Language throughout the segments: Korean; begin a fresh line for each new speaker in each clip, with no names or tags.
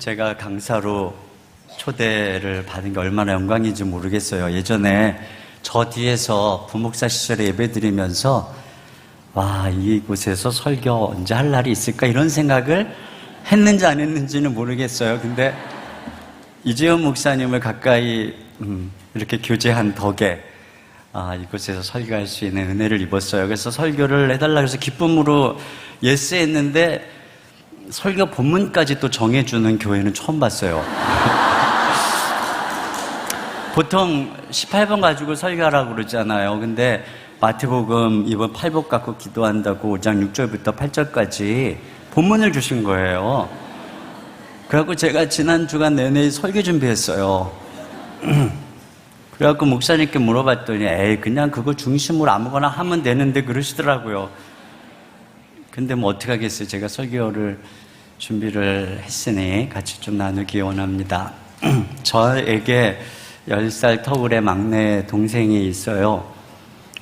제가 강사로 초대를 받은 게 얼마나 영광인지 모르겠어요. 예전에 저 뒤에서 부목사 시절에 예배드리면서 와, 이곳에서 설교 언제 할 날이 있을까 이런 생각을 했는지 안 했는지는 모르겠어요. 근데 이재현 목사님을 가까이 이렇게 교제한 덕에 이곳에서 설교할 수 있는 은혜를 입었어요. 그래서 설교를 해달라고 해서 기쁨으로 예스 했는데 설교 본문까지 또 정해주는 교회는 처음 봤어요. 보통 18번 가지고 설교하라고 그러잖아요. 근데 마태복음 이번 8복 갖고 기도한다고 5장 6절부터 8절까지 본문을 주신 거예요. 그래갖고 제가 지난 주간 내내 설교 준비했어요. 그래갖고 목사님께 물어봤더니 에이 그냥 그거 중심으로 아무거나 하면 되는데 그러시더라고요. 근데 뭐 어떻게 하겠어요. 제가 설교를 준비를 했으니 같이 좀 나누기 원합니다. 저에게 10살 터울의 막내 동생이 있어요.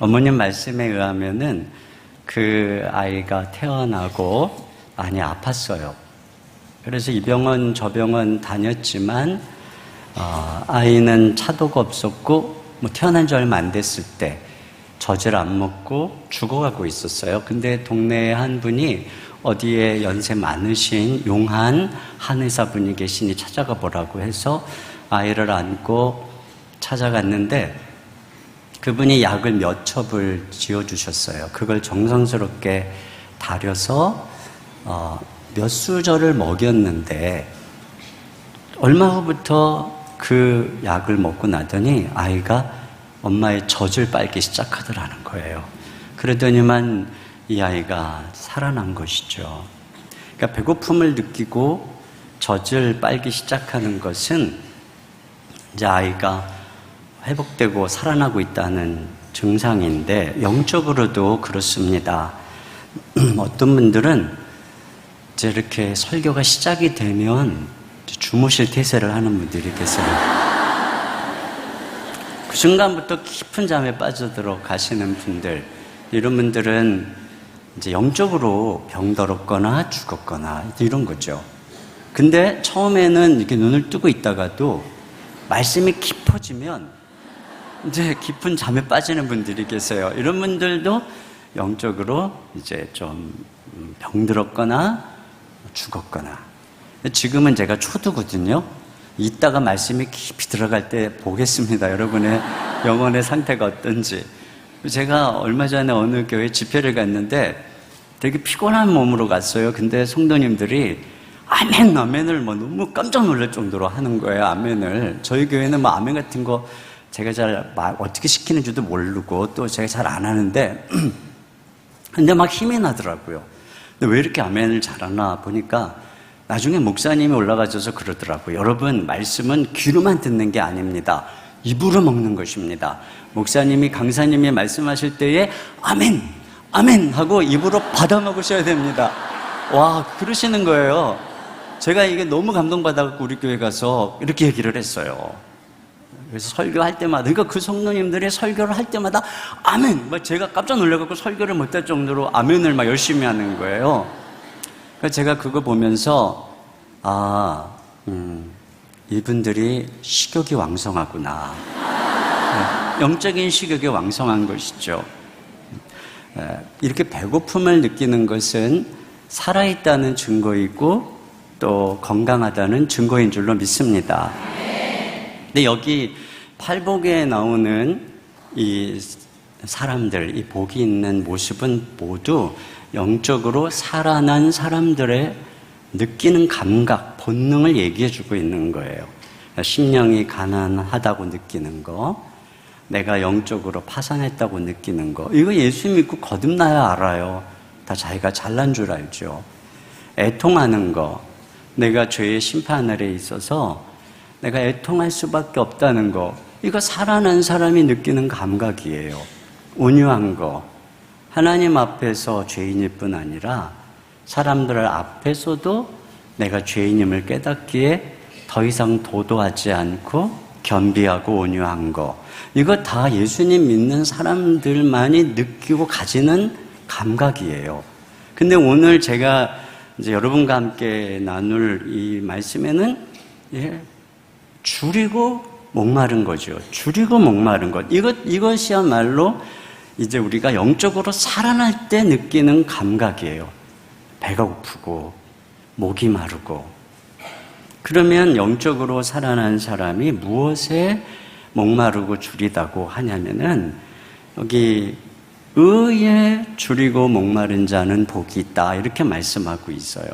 어머님 말씀에 의하면은 그 아이가 태어나고 많이 아팠어요. 그래서 이 병원 저 병원 다녔지만 아이는 차도가 없었고 뭐 태어난 지 얼마 안 됐을 때 젖을 안 먹고 죽어가고 있었어요. 근데 동네에 한 분이 어디에 연세 많으신 용한 한의사분이 계시니 찾아가 보라고 해서 아이를 안고 찾아갔는데 그분이 약을 몇 첩을 지어주셨어요. 그걸 정성스럽게 다려서 몇 수절을 먹였는데 얼마 후부터 그 약을 먹고 나더니 아이가 엄마의 젖을 빨기 시작하더라는 거예요. 그러더니만 이 아이가 살아난 것이죠. 그러니까 배고픔을 느끼고 젖을 빨기 시작하는 것은 이제 아이가 회복되고 살아나고 있다는 증상인데 영적으로도 그렇습니다. 어떤 분들은 이제 이렇게 설교가 시작이 되면 주무실 태세를 하는 분들이 계세요. 그 순간부터 깊은 잠에 빠져들어 가시는 분들, 이런 분들은 이제 영적으로 병들었거나 죽었거나 이런 거죠. 근데 처음에는 이렇게 눈을 뜨고 있다가도 말씀이 깊어지면 이제 깊은 잠에 빠지는 분들이 계세요. 이런 분들도 영적으로 이제 좀 병들었거나 죽었거나. 지금은 제가 초두거든요. 이따가 말씀이 깊이 들어갈 때 보겠습니다. 여러분의 영혼의 상태가 어떤지. 제가 얼마 전에 어느 교회 집회를 갔는데 되게 피곤한 몸으로 갔어요. 근데 성도님들이 아멘, 아멘을 뭐 너무 깜짝 놀랄 정도로 하는 거예요. 아멘을. 저희 교회는 뭐 아멘 같은 거 제가 잘 어떻게 시키는지도 모르고 또 제가 잘 안 하는데 근데 막 힘이 나더라고요. 근데 왜 이렇게 아멘을 잘하나 보니까 나중에 목사님이 올라가셔서 그러더라고요. 여러분, 말씀은 귀로만 듣는 게 아닙니다. 입으로 먹는 것입니다. 목사님이, 강사님이 말씀하실 때에 아멘, 아멘 하고 입으로 받아 먹으셔야 됩니다. 와, 그러시는 거예요. 제가 이게 너무 감동받아서 우리 교회 가서 이렇게 얘기를 했어요. 그래서 설교할 때마다, 그러니까 그 성도님들이 설교를 할 때마다 아멘! 막 제가 깜짝 놀라갖고 설교를 못할 정도로 아멘을 막 열심히 하는 거예요. 그래서 제가 그거 보면서 이분들이 식욕이 왕성하구나. 영적인 식욕이 왕성한 것이죠. 이렇게 배고픔을 느끼는 것은 살아있다는 증거이고 또 건강하다는 증거인 줄로 믿습니다. 근데 여기 팔복에 나오는 이 사람들, 이 복이 있는 모습은 모두 영적으로 살아난 사람들의 느끼는 감각, 본능을 얘기해주고 있는 거예요. 심령이 가난하다고 느끼는 거, 내가 영적으로 파산했다고 느끼는 거, 이거 예수 믿고 거듭나야 알아요. 다 자기가 잘난 줄 알죠. 애통하는 거, 내가 죄의 심판 아래 있어서 내가 애통할 수밖에 없다는 거, 이거 살아난 사람이 느끼는 감각이에요. 온유한 거, 하나님 앞에서 죄인일 뿐 아니라 사람들 앞에서도 내가 죄인임을 깨닫기에 더 이상 도도하지 않고 겸비하고 온유한 거, 이거 다 예수님 믿는 사람들만이 느끼고 가지는 감각이에요. 근데 오늘 제가 이제 여러분과 함께 나눌 이 말씀에는 줄이고 목마른 거죠. 줄이고 목마른 것. 이것이야말로 이제 우리가 영적으로 살아날 때 느끼는 감각이에요. 배가 고프고 목이 마르고. 그러면 영적으로 살아난 사람이 무엇에 목마르고 줄이다고 하냐면은 여기 의에 줄이고 목마른 자는 복이 있다 이렇게 말씀하고 있어요.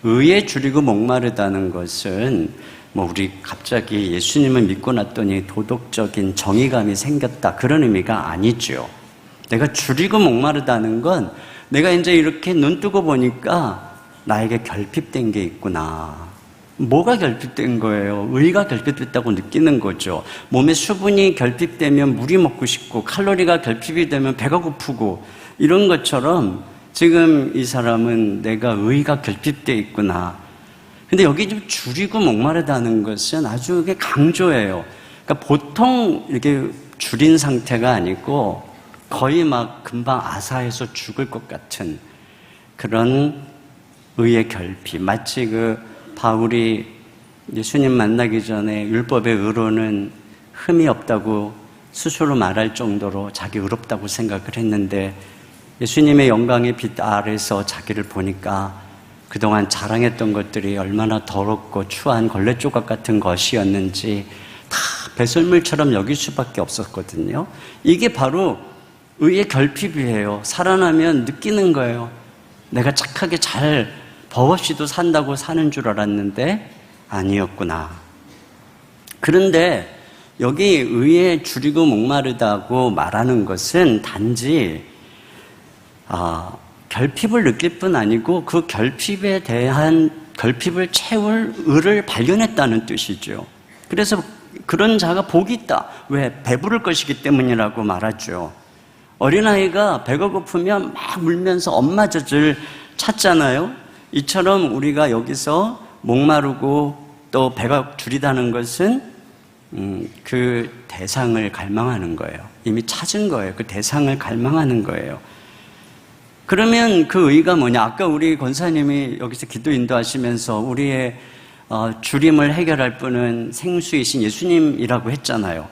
의에 줄이고 목마르다는 것은 우리 갑자기 예수님을 믿고 났더니 도덕적인 정의감이 생겼다 그런 의미가 아니죠. 내가 줄이고 목마르다는 건 내가 이제 이렇게 눈 뜨고 보니까 나에게 결핍된 게 있구나. 뭐가 결핍된 거예요? 의가 결핍됐다고 느끼는 거죠. 몸에 수분이 결핍되면 물이 먹고 싶고 칼로리가 결핍이 되면 배가 고프고 이런 것처럼 지금 이 사람은 내가 의가 결핍되어 있구나. 근데 여기 좀 줄이고 목마르다는 것은 아주 이게 강조예요. 그러니까 보통 이렇게 줄인 상태가 아니고 거의 막 금방 아사해서 죽을 것 같은 그런 의의 결핍. 마치 그 바울이 예수님 만나기 전에 율법의 의로는 흠이 없다고 스스로 말할 정도로 자기 의롭다고 생각을 했는데 예수님의 영광의 빛 아래서 자기를 보니까 그동안 자랑했던 것들이 얼마나 더럽고 추한 걸레 조각 같은 것이었는지 다 배설물처럼 여길 수밖에 없었거든요. 이게 바로 의의 결핍이에요. 살아나면 느끼는 거예요. 내가 착하게 잘 법 없이도 산다고 사는 줄 알았는데 아니었구나. 그런데 여기 의에 줄이고 목마르다고 말하는 것은 단지 결핍을 느낄 뿐 아니고 그 결핍에 대한 결핍을 채울 의를 발견했다는 뜻이죠. 그래서 그런 자가 복이 있다. 왜? 배부를 것이기 때문이라고 말하죠. 어린아이가 배가 고프면 막 울면서 엄마 젖을 찾잖아요. 이처럼 우리가 여기서 목마르고 또 배가 줄이다는 것은 그 대상을 갈망하는 거예요. 이미 찾은 거예요. 그 대상을 갈망하는 거예요. 그러면 그 의가 뭐냐? 아까 우리 권사님이 여기서 기도 인도하시면서 우리의 줄임을 해결할 분은 생수이신 예수님이라고 했잖아요.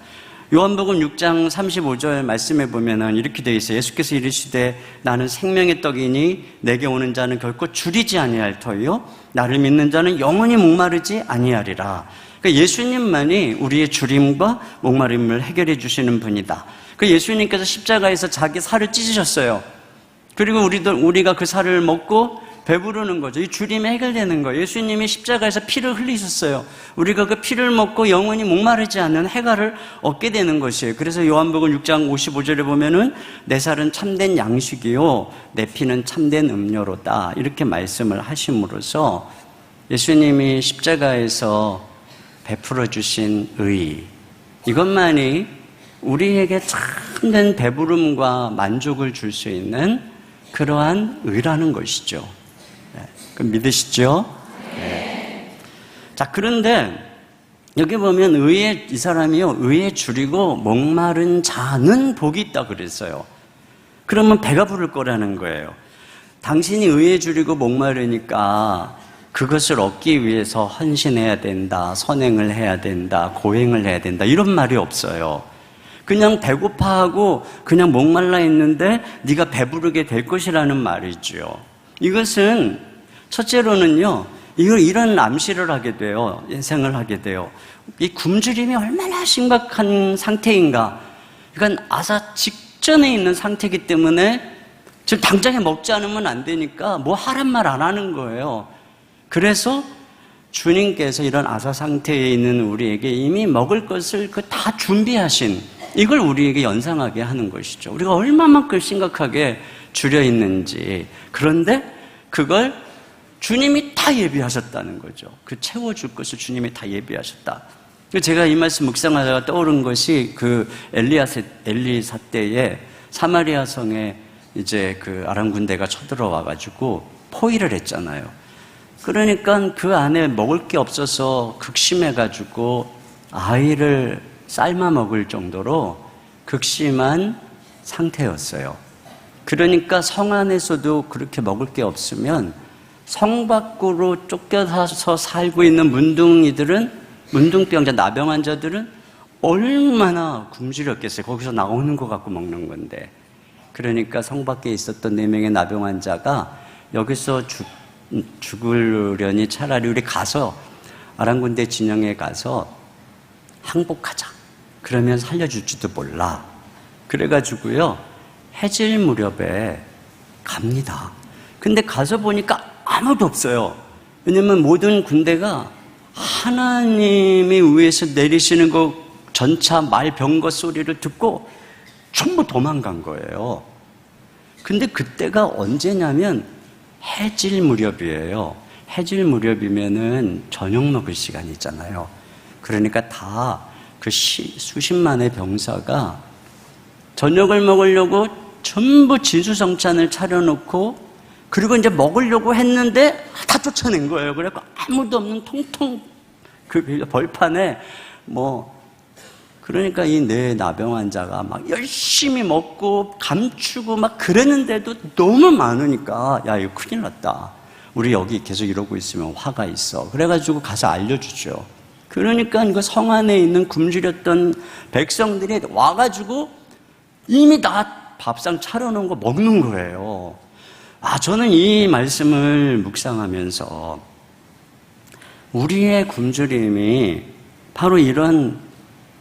요한복음 6장 35절 말씀에 보면은 이렇게 되어 있어요. 예수께서 이르시되 나는 생명의 떡이니 내게 오는 자는 결코 줄이지 아니할 터이요 나를 믿는 자는 영원히 목마르지 아니하리라. 그러니까 예수님만이 우리의 줄임과 목마름을 해결해 주시는 분이다. 그 예수님께서 십자가에서 자기 살을 찢으셨어요. 그리고 우리가 그 살을 먹고 배부르는 거죠. 이 줄임이 해결되는 거예요. 예수님이 십자가에서 피를 흘리셨어요. 우리가 그 피를 먹고 영원히 목마르지 않는 해갈을 얻게 되는 것이에요. 그래서 요한복음 6장 55절에 보면은 내 살은 참된 양식이요 내 피는 참된 음료로다. 이렇게 말씀을 하심으로써 예수님이 십자가에서 베풀어 주신 의, 이것만이 우리에게 참된 배부름과 만족을 줄 수 있는 그러한 의라는 것이죠. 그럼 믿으시죠? 네. 자, 그런데 여기 보면 이 사람이요, 의에 줄이고 목마른 자는 복이 있다 그랬어요. 그러면 배가 부를 거라는 거예요. 당신이 의에 줄이고 목마르니까 그것을 얻기 위해서 헌신해야 된다, 선행을 해야 된다, 고행을 해야 된다, 이런 말이 없어요. 그냥 배고파하고 그냥 목말라 있는데 네가 배부르게 될 것이라는 말이죠. 이것은 첫째로는요, 이런 암시를 하게 돼요. 인생을 하게 돼요. 이 굶주림이 얼마나 심각한 상태인가. 그러니까 아사 직전에 있는 상태이기 때문에 지금 당장에 먹지 않으면 안 되니까 뭐 하란 말 안 하는 거예요. 그래서 주님께서 이런 아사 상태에 있는 우리에게 이미 먹을 것을 다 준비하신, 이걸 우리에게 연상하게 하는 것이죠. 우리가 얼마만큼 심각하게 줄여 있는지. 그런데 그걸 주님이 다 예비하셨다는 거죠. 그 채워줄 것을 주님이 다 예비하셨다. 제가 이 말씀 묵상하다가 떠오른 것이 그 엘리사 때에 사마리아 성에 이제 그 아람 군대가 쳐들어와가지고 포위를 했잖아요. 그러니까 그 안에 먹을 게 없어서 극심해가지고 아이를 삶아 먹을 정도로 극심한 상태였어요. 그러니까 성 안에서도 그렇게 먹을 게 없으면 성 밖으로 쫓겨서 살고 있는 문둥병자, 나병 환자들은 얼마나 굶주렸겠어요. 거기서 나오는 거 갖고 먹는 건데. 그러니까 성 밖에 있었던 4명의 나병 환자가 여기서 죽으려니 차라리 우리 가서 아랑군대 진영에 가서 항복하자. 그러면 살려줄지도 몰라. 그래가지고요, 해질 무렵에 갑니다. 근데 가서 보니까 아무도 없어요. 왜냐면 모든 군대가 하나님이 위에서 내리시는 그 전차 말병거 소리를 듣고 전부 도망간 거예요. 근데 그때가 언제냐면 해질 무렵이에요. 해질 무렵이면은 저녁 먹을 시간이잖아요. 그러니까 다 그 수십만의 병사가 저녁을 먹으려고 전부 진수성찬을 차려놓고, 그리고 이제 먹으려고 했는데 다 쫓아낸 거예요. 그래서 아무도 없는 통통 그 벌판에 그러니까 이 4 나병 환자가 막 열심히 먹고 감추고 막 그랬는데도 너무 많으니까, 야, 이거 큰일 났다. 우리 여기 계속 이러고 있으면 화가 있어. 그래가지고 가서 알려주죠. 그러니까 이거 성 안에 있는 굶주렸던 백성들이 와가지고 이미 다 밥상 차려놓은 거 먹는 거예요. 저는 이 말씀을 묵상하면서 우리의 굶주림이 바로 이런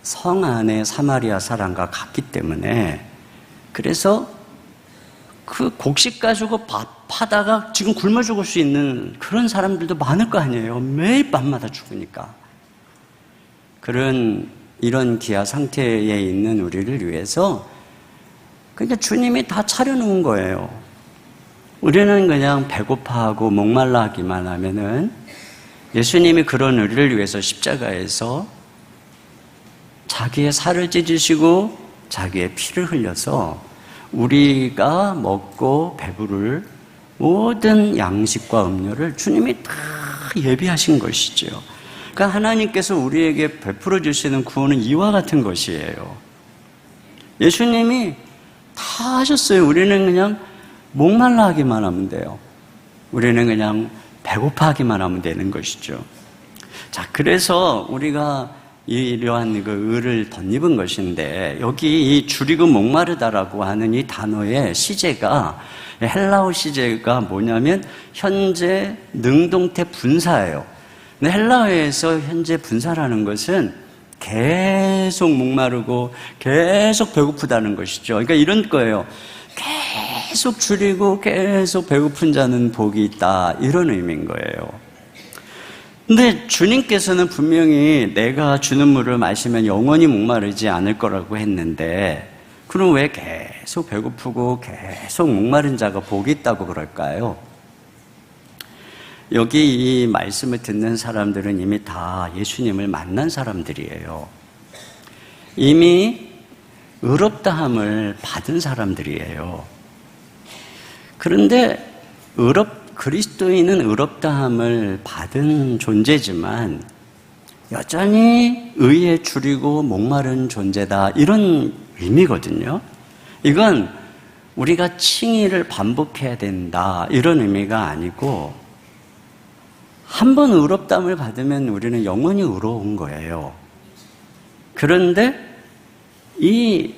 성 안의 사마리아 사람과 같기 때문에, 그래서 그 곡식 가지고 밥하다가 지금 굶어 죽을 수 있는 그런 사람들도 많을 거 아니에요. 매일 밤마다 죽으니까. 이런 기아 상태에 있는 우리를 위해서 그러니까 주님이 다 차려놓은 거예요. 우리는 그냥 배고파하고 목말라 하기만 하면은, 예수님이 그런 우리를 위해서 십자가에서 자기의 살을 찢으시고 자기의 피를 흘려서 우리가 먹고 배부를 모든 양식과 음료를 주님이 다 예비하신 것이죠. 그러니까 하나님께서 우리에게 베풀어 주시는 구원은 이와 같은 것이에요. 예수님이 다 하셨어요. 우리는 그냥 목말라 하기만 하면 돼요. 우리는 그냥 배고파 하기만 하면 되는 것이죠. 자, 그래서 우리가 이러한 그 의를 덧입은 것인데, 여기 이 줄이고 목마르다라고 하는 이 단어의 시제가, 헬라어 시제가 뭐냐면 현재 능동태 분사예요. 근데 헬라어에서 현재 분사라는 것은 계속 목마르고 계속 배고프다는 것이죠. 그러니까 이런 거예요. 계속 줄이고 계속 배고픈 자는 복이 있다, 이런 의미인 거예요. 근데 주님께서는 분명히 내가 주는 물을 마시면 영원히 목마르지 않을 거라고 했는데, 그럼 왜 계속 배고프고 계속 목마른 자가 복이 있다고 그럴까요? 여기 이 말씀을 듣는 사람들은 이미 다 예수님을 만난 사람들이에요. 이미 의롭다함을 받은 사람들이에요. 그런데 그리스도인은 의롭다함을 받은 존재지만 여전히 의에 줄이고 목마른 존재다, 이런 의미거든요. 이건 우리가 칭의를 반복해야 된다, 이런 의미가 아니고, 한 번 의롭다함을 받으면 우리는 영원히 의로운 거예요. 그런데 이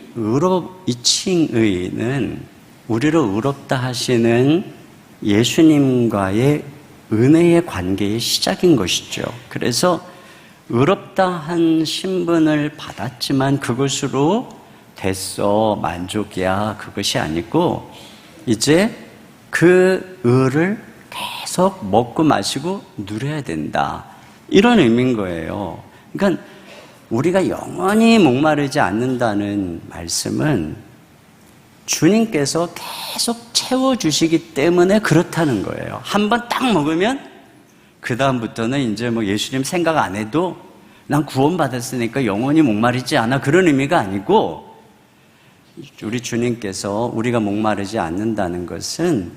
칭의는 우리를 의롭다 하시는 예수님과의 은혜의 관계의 시작인 것이죠. 그래서 의롭다 한 신분을 받았지만 그것으로 됐어, 만족이야, 그것이 아니고, 이제 그 의를 계속 먹고 마시고 누려야 된다, 이런 의미인 거예요. 그러니까 우리가 영원히 목마르지 않는다는 말씀은 주님께서 계속 채워주시기 때문에 그렇다는 거예요. 한번 딱 먹으면 그 다음부터는 이제 예수님 생각 안 해도 난 구원받았으니까 영원히 목마르지 않아, 그런 의미가 아니고, 우리 주님께서 우리가 목마르지 않는다는 것은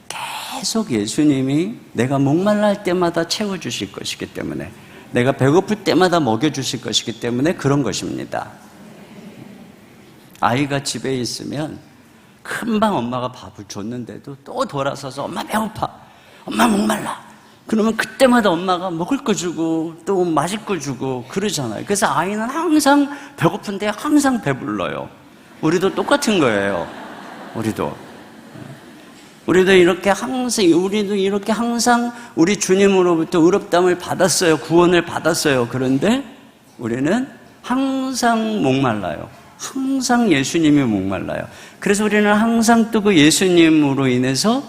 계속 예수님이 내가 목말라 할 때마다 채워주실 것이기 때문에, 내가 배고플 때마다 먹여주실 것이기 때문에 그런 것입니다. 아이가 집에 있으면 금방 엄마가 밥을 줬는데도 또 돌아서서 엄마 배고파. 엄마 목말라. 그러면 그때마다 엄마가 먹을 거 주고 또 마실 거 주고 그러잖아요. 그래서 아이는 항상 배고픈데 항상 배불러요. 우리도 똑같은 거예요. 우리도 이렇게 항상 우리 주님으로부터 의롭다함을 받았어요. 구원을 받았어요. 그런데 우리는 항상 목말라요. 항상 예수님이 목말라요. 그래서 우리는 항상 또 그 예수님으로 인해서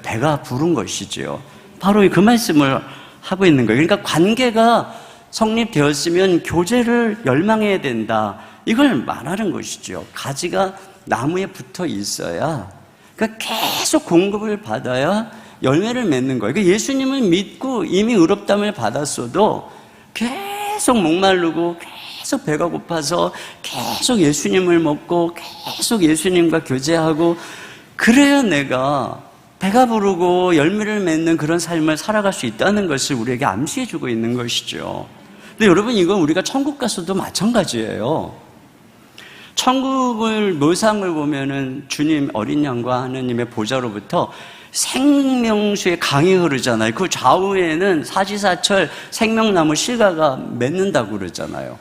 배가 부른 것이지요. 바로 그 말씀을 하고 있는 거예요. 그러니까 관계가 성립되었으면 교제를 열망해야 된다. 이걸 말하는 것이죠. 가지가 나무에 붙어 있어야, 그러니까 계속 공급을 받아야 열매를 맺는 거예요. 그러니까 예수님을 믿고 이미 의롭다함을 받았어도 계속 목마르고 계속 배가 고파서 계속 예수님을 먹고 계속 예수님과 교제하고, 그래야 내가 배가 부르고 열매를 맺는 그런 삶을 살아갈 수 있다는 것을 우리에게 암시해 주고 있는 것이죠. 근데 여러분, 이건 우리가 천국 가서도 마찬가지예요. 천국을 묘상을 보면은 주님 어린 양과 하느님의 보좌로부터 생명수의 강이 흐르잖아요. 그 좌우에는 사지사철 생명나무 실과가 맺는다고 그러잖아요.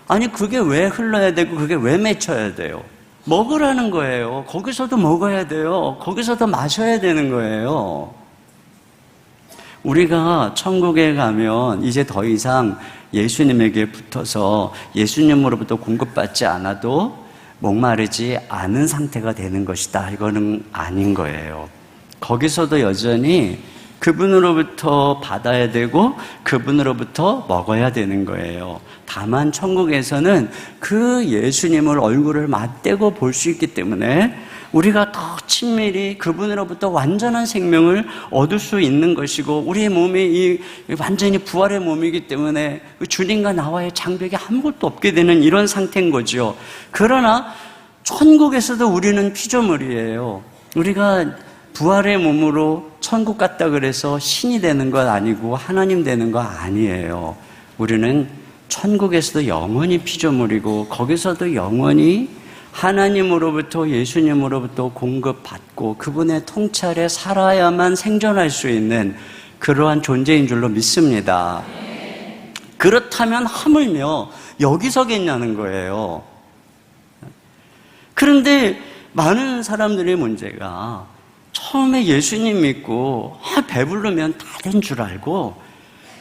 아니, 그게 왜 흘러야 되고 그게 왜 맺혀야 돼요? 먹으라는 거예요. 거기서도 먹어야 돼요. 거기서도 마셔야 되는 거예요. 우리가 천국에 가면 이제 더 이상 예수님에게 붙어서 예수님으로부터 공급받지 않아도 목마르지 않은 상태가 되는 것이다. 이거는 아닌 거예요. 거기서도 여전히 그분으로부터 받아야 되고 그분으로부터 먹어야 되는 거예요. 다만 천국에서는 그 예수님을 얼굴을 맞대고 볼 수 있기 때문에 우리가 더 친밀히 그분으로부터 완전한 생명을 얻을 수 있는 것이고, 우리의 몸이 이 완전히 부활의 몸이기 때문에 주님과 나와의 장벽이 아무것도 없게 되는 이런 상태인 거죠. 그러나 천국에서도 우리는 피조물이에요. 우리가 부활의 몸으로 천국 갔다 그래서 신이 되는 것 아니고 하나님 되는 거 아니에요. 우리는 천국에서도 영원히 피조물이고 거기서도 영원히 하나님으로부터 예수님으로부터 공급받고 그분의 통찰에 살아야만 생존할 수 있는 그러한 존재인 줄로 믿습니다. 그렇다면 하물며 여기서겠냐는 거예요. 그런데 많은 사람들의 문제가 처음에 예수님 믿고 배부르면 다 된 줄 알고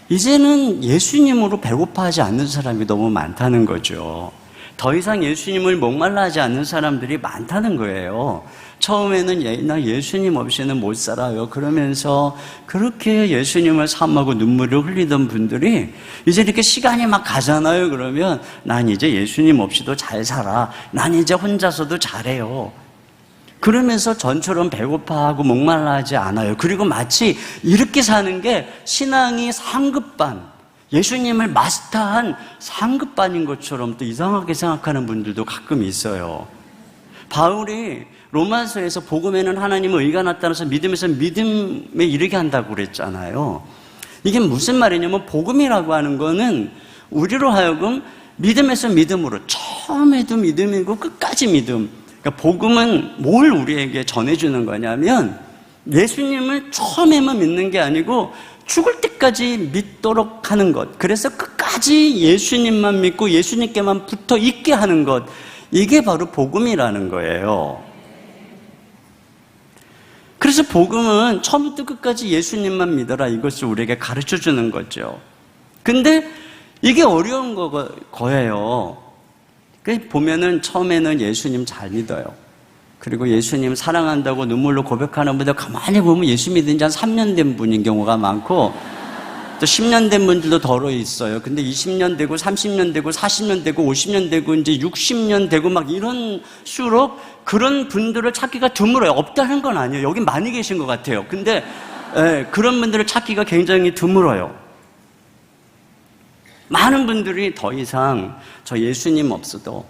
이제는 예수님으로 배고파하지 않는 사람이 너무 많다는 거죠. 더 이상 예수님을 목말라 하지 않는 사람들이 많다는 거예요. 처음에는 나 예수님 없이는 못 살아요 그러면서 그렇게 예수님을 삼하고 눈물을 흘리던 분들이 이제 이렇게 시간이 막 가잖아요. 그러면 난 이제 예수님 없이도 잘 살아, 난 이제 혼자서도 잘해요 그러면서 전처럼 배고파하고 목말라 하지 않아요. 그리고 마치 이렇게 사는 게 신앙이 상급반, 예수님을 마스터한 상급반인 것처럼 또 이상하게 생각하는 분들도 가끔 있어요. 바울이 로마서에서 복음에는 하나님의 의가 나타나서 믿음에서 믿음에 이르게 한다고 그랬잖아요. 이게 무슨 말이냐면 복음이라고 하는 거는 우리로 하여금 믿음에서 믿음으로, 처음에도 믿음이고 끝까지 믿음. 그러니까 복음은 뭘 우리에게 전해주는 거냐면 예수님을 처음에만 믿는 게 아니고 죽을 때까지 믿도록 하는 것, 그래서 끝까지 예수님만 믿고 예수님께만 붙어 있게 하는 것, 이게 바로 복음이라는 거예요. 그래서 복음은 처음부터 끝까지 예수님만 믿어라, 이것을 우리에게 가르쳐주는 거죠. 근데 이게 어려운 거예요. 보면은 처음에는 예수님 잘 믿어요. 그리고 예수님 사랑한다고 눈물로 고백하는 분들 가만히 보면 예수 믿은 지 한 3년 된 분인 경우가 많고 또 10년 된 분들도 덜어 있어요. 근데 20년 되고 30년 되고 40년 되고 50년 되고 이제 60년 되고 막 이런 수록 그런 분들을 찾기가 드물어요. 없다는 건 아니에요. 여기 많이 계신 것 같아요. 근데 그런 분들을 찾기가 굉장히 드물어요. 많은 분들이 더 이상 저 예수님 없어도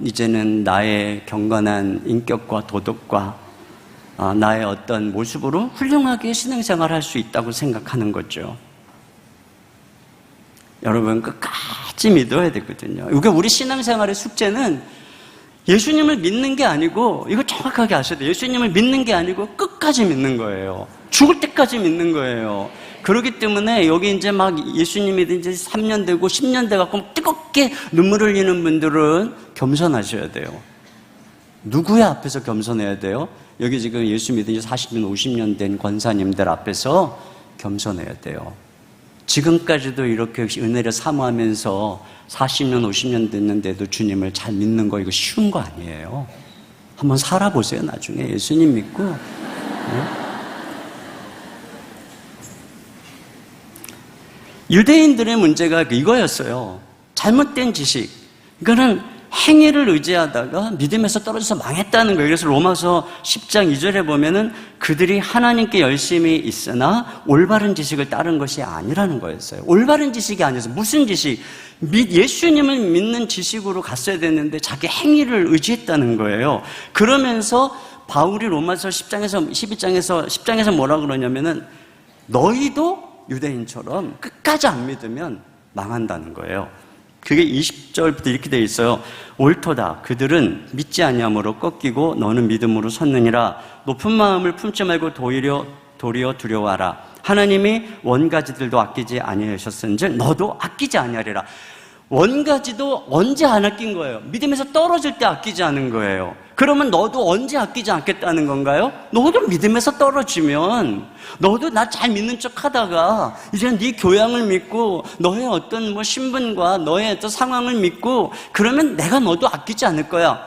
이제는 나의 경건한 인격과 도덕과 나의 어떤 모습으로 훌륭하게 신앙생활을 할 수 있다고 생각하는 거죠. 여러분, 끝까지 믿어야 되거든요. 이게 우리 신앙생활의 숙제는 예수님을 믿는 게 아니고, 이거 정확하게 아셔야 돼요. 예수님을 믿는 게 아니고 끝까지 끝까지 믿는 거예요. 죽을 때까지 믿는 거예요. 그렇기 때문에 여기 이제 막 예수님이 이제 3년 되고 10년 돼갖고 뜨겁게 눈물 흘리는 분들은 겸손하셔야 돼요. 누구의 앞에서 겸손해야 돼요? 여기 지금 예수 믿은 지 40년, 50년 된 권사님들 앞에서 겸손해야 돼요. 지금까지도 이렇게 은혜를 사모하면서 40년, 50년 됐는데도 주님을 잘 믿는 거 이거 쉬운 거 아니에요. 한번 살아보세요. 나중에 예수님 믿고. 네? 유대인들의 문제가 이거였어요. 잘못된 지식. 이거는 행위를 의지하다가 믿음에서 떨어져서 망했다는 거예요. 그래서 로마서 10장 2절에 보면은 그들이 하나님께 열심히 있으나 올바른 지식을 따른 것이 아니라는 거였어요. 올바른 지식이 아니어서 무슨 지식? 예수님을 믿는 지식으로 갔어야 됐는데 자기 행위를 의지했다는 거예요. 그러면서 바울이 로마서 10장에서 뭐라 그러냐면은 너희도 유대인처럼 끝까지 안 믿으면 망한다는 거예요. 그게 20절부터 이렇게 되어 있어요. 옳도다. 그들은 믿지 아니함으로 꺾이고 너는 믿음으로 섰느니라. 높은 마음을 품지 말고 도리어 두려워하라. 하나님이 원가지들도 아끼지 아니하셨은즉 너도 아끼지 아니하리라. 원가지도 언제 안 아낀 거예요? 믿음에서 떨어질 때 아끼지 않은 거예요. 그러면 너도 언제 아끼지 않겠다는 건가요? 너도 믿음에서 떨어지면 너도 나 잘 믿는 척 하다가 이제 네 교양을 믿고 너의 어떤 뭐 신분과 너의 어떤 상황을 믿고 그러면 내가 너도 아끼지 않을 거야.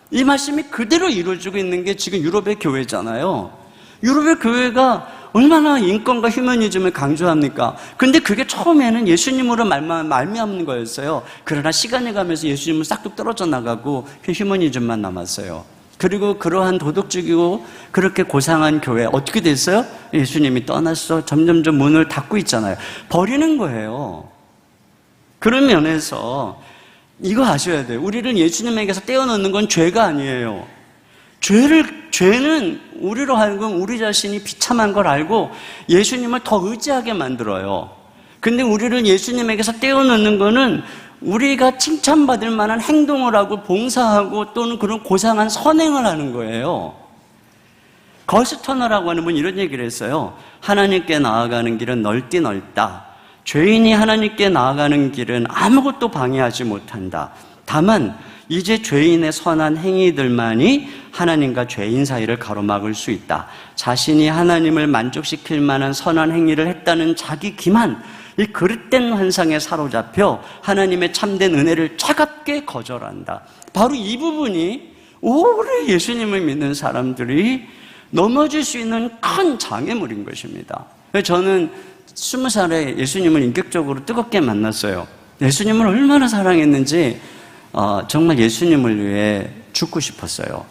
이 말씀이 그대로 이루어지고 있는 게 지금 유럽의 교회잖아요. 유럽의 교회가 얼마나 인권과 휴머니즘을 강조합니까? 근데 그게 처음에는 예수님으로 말미암는 거였어요. 그러나 시간이 가면서 예수님은 싹둑 떨어져 나가고 휴머니즘만 남았어요. 그리고 그러한 도덕적이고 그렇게 고상한 교회 어떻게 됐어요? 예수님이 떠났어. 점점점 문을 닫고 있잖아요. 버리는 거예요. 그런 면에서 이거 아셔야 돼요. 우리를 예수님에게서 떼어놓는 건 죄가 아니에요. 죄는 우리로 하여금 우리 자신이 비참한 걸 알고 예수님을 더 의지하게 만들어요. 근데 우리를 예수님에게서 떼어놓는 거는 우리가 칭찬받을 만한 행동을 하고 봉사하고 또는 그런 고상한 선행을 하는 거예요. 거스터너라고 하는 분이 이런 얘기를 했어요. 하나님께 나아가는 길은 넓디 넓다. 죄인이 하나님께 나아가는 길은 아무것도 방해하지 못한다. 다만 이제 죄인의 선한 행위들만이 하나님과 죄인 사이를 가로막을 수 있다. 자신이 하나님을 만족시킬 만한 선한 행위를 했다는 자기 기만, 이 그릇된 환상에 사로잡혀 하나님의 참된 은혜를 차갑게 거절한다. 바로 이 부분이 오래 예수님을 믿는 사람들이 넘어질 수 있는 큰 장애물인 것입니다. 저는 20살에 예수님을 인격적으로 뜨겁게 만났어요. 예수님을 얼마나 사랑했는지 정말 예수님을 위해 죽고 싶었어요.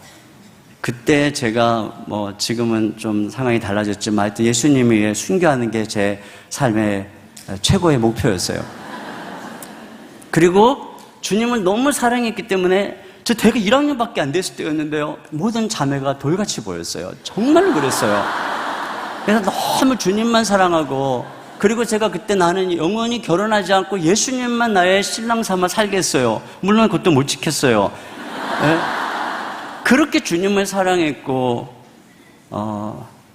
그때 제가 지금은 좀 상황이 달라졌지만 하여튼 예수님을 위해 순교하는 게 제 삶의 최고의 목표였어요. 그리고 주님을 너무 사랑했기 때문에 저 대개 1학년밖에 안 됐을 때였는데요. 모든 자매가 돌같이 보였어요. 정말 그랬어요. 그래서 너무 주님만 사랑하고 그리고 제가 그때 나는 영원히 결혼하지 않고 예수님만 나의 신랑 삼아 살겠어요. 물론 그것도 못 지켰어요. 네? 그렇게 주님을 사랑했고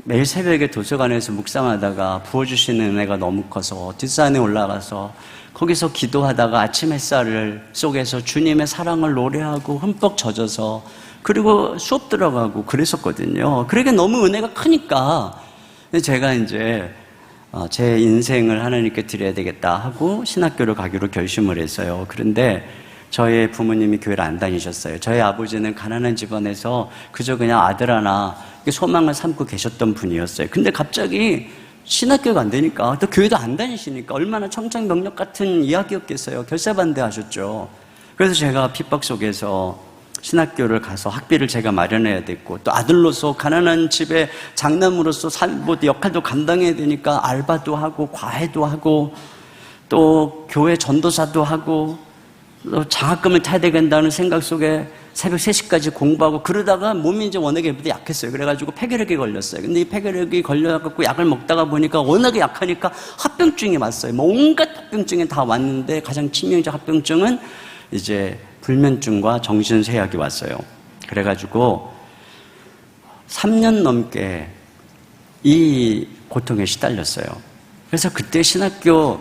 매일 새벽에 도서관에서 묵상하다가 부어주시는 은혜가 너무 커서 뒷산에 올라가서 거기서 기도하다가 아침 햇살 속에서 주님의 사랑을 노래하고 흠뻑 젖어서 그리고 수업 들어가고 그랬었거든요. 그러니까 너무 은혜가 크니까 제가 이제 제 인생을 하나님께 드려야 되겠다 하고 신학교를 가기로 결심을 했어요. 그런데 저희 부모님이 교회를 안 다니셨어요. 저희 아버지는 가난한 집안에서 그저 그냥 아들 하나 소망을 삼고 계셨던 분이었어요. 근데 갑자기 신학교가 안 되니까 또 교회도 안 다니시니까 얼마나 청천벽력 같은 이야기였겠어요. 결사반대하셨죠. 그래서 제가 핍박 속에서 신학교를 가서 학비를 제가 마련해야 됐고 또 아들로서 가난한 집에 장남으로서 역할도 감당해야 되니까 알바도 하고 과외도 하고 또 교회 전도사도 하고 또 장학금을 타야 되겠다는 생각 속에 새벽 3시까지 공부하고 그러다가 몸이 이제 워낙에 약했어요. 그래가지고 폐결핵에 걸렸어요. 근데 이 폐결핵이 걸려갖고 약을 먹다가 보니까 워낙에 약하니까 합병증이 왔어요. 온갖 합병증이 다 왔는데 가장 치명적 합병증은 이제 불면증과 정신쇠약이 왔어요. 그래가지고 3년 넘게 이 고통에 시달렸어요. 그래서 그때 신학교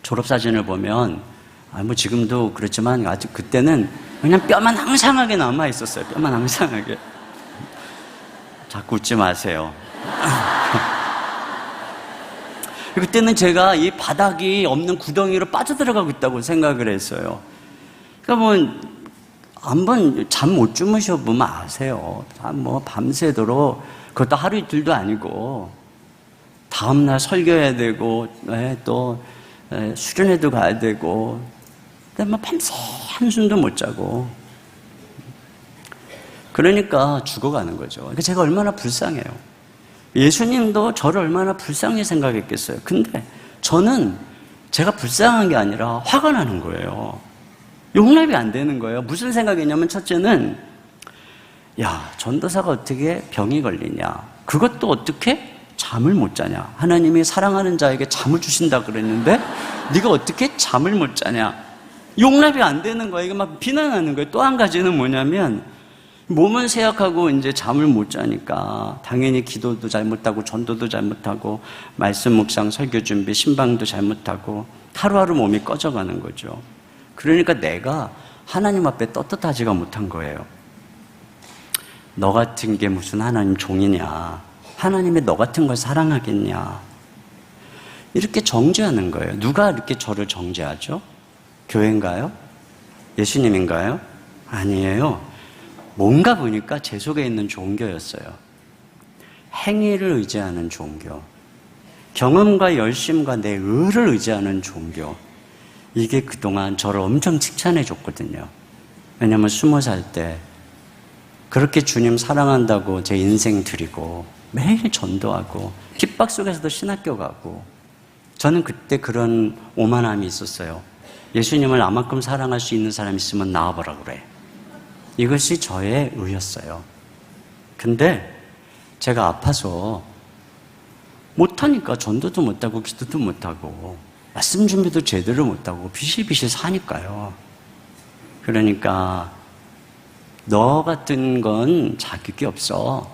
졸업사진을 보면, 뭐 지금도 그렇지만 아주 그때는 그냥 뼈만 항상하게 남아 있었어요. 뼈만 항상하게. 자꾸 웃지 마세요. 그때는 제가 이 바닥이 없는 구덩이로 빠져들어가고 있다고 생각을 했어요. 그러니까 뭐 한번 잠 못 주무셔 보면 아세요. 뭐 밤새도록, 그것도 하루 이틀도 아니고 다음날 설교해야 되고 또 수련회도 가야 되고, 뭐 밤새 한숨도 못 자고, 그러니까 죽어가는 거죠. 그러니까 제가 얼마나 불쌍해요. 예수님도 저를 얼마나 불쌍히 생각했겠어요. 근데 저는 제가 불쌍한 게 아니라 화가 나는 거예요. 용납이 안 되는 거예요. 무슨 생각이냐면, 첫째는 야, 전도사가 어떻게 병이 걸리냐, 그것도 어떻게 잠을 못 자냐, 하나님이 사랑하는 자에게 잠을 주신다 그랬는데 네가 어떻게 잠을 못 자냐, 용납이 안 되는 거예요. 이거 막 비난하는 거예요. 또 한 가지는 뭐냐면, 몸은 세약하고 이제 잠을 못 자니까 당연히 기도도 잘못하고 전도도 잘못하고 말씀 묵상 설교 준비 신방도 잘못하고 하루하루 몸이 꺼져가는 거죠. 그러니까 내가 하나님 앞에 떳떳하지가 못한 거예요. 너 같은 게 무슨 하나님 종이냐, 하나님이 너 같은 걸 사랑하겠냐, 이렇게 정죄하는 거예요. 누가 이렇게 저를 정죄하죠? 교회인가요? 예수님인가요? 아니에요. 뭔가 보니까 제 속에 있는 종교였어요. 행위를 의지하는 종교, 경험과 열심과 내 의를 의지하는 종교. 이게 그동안 저를 엄청 칭찬해 줬거든요. 왜냐하면 20살 때 그렇게 주님 사랑한다고 제 인생 드리고 매일 전도하고 핍박 속에서도 신학교 가고, 저는 그때 그런 오만함이 있었어요. 예수님을 나만큼 사랑할 수 있는 사람 있으면 나와보라 그래. 이것이 저의 의였어요. 근데 제가 아파서 못하니까 전도도 못하고 기도도 못하고 말씀 준비도 제대로 못하고 비실비실 사니까요. 그러니까 너 같은 건 자격이 없어,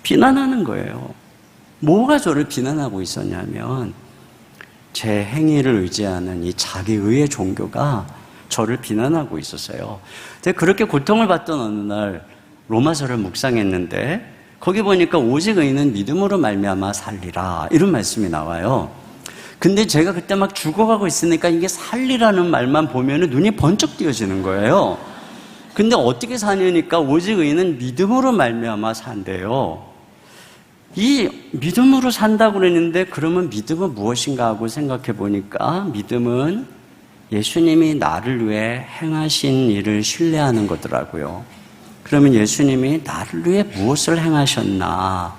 비난하는 거예요. 뭐가 저를 비난하고 있었냐면, 제 행위를 의지하는 이 자기의의 종교가 저를 비난하고 있었어요. 제가 그렇게 고통을 받던 어느 날 로마서를 묵상했는데, 거기 보니까 오직 의인은 믿음으로 말미암아 살리라, 이런 말씀이 나와요. 근데 제가 그때 막 죽어가고 있으니까 이게 살리라는 말만 보면 눈이 번쩍 띄어지는 거예요. 근데 어떻게 사냐니까 오직 의인은 믿음으로 말미암아 산대요. 이 믿음으로 산다고 그랬는데, 그러면 믿음은 무엇인가 하고 생각해 보니까, 믿음은 예수님이 나를 위해 행하신 일을 신뢰하는 거더라고요. 그러면 예수님이 나를 위해 무엇을 행하셨나,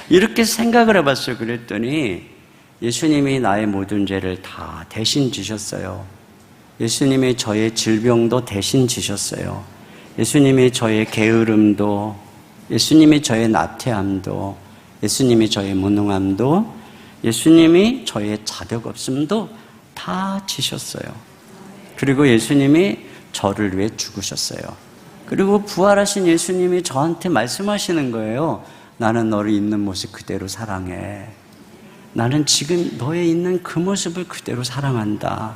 이렇게 생각을 해봤어요. 그랬더니 예수님이 나의 모든 죄를 다 대신 지셨어요. 예수님이 저의 질병도 대신 지셨어요. 예수님이 저의 게으름도, 예수님이 저의 나태함도, 예수님이 저의 무능함도, 예수님이 저의 자격 없음도 다 지셨어요. 그리고 예수님이 저를 위해 죽으셨어요. 그리고 부활하신 예수님이 저한테 말씀하시는 거예요. 나는 너를 있는 모습 그대로 사랑해. 나는 지금 너의 있는 그 모습을 그대로 사랑한다.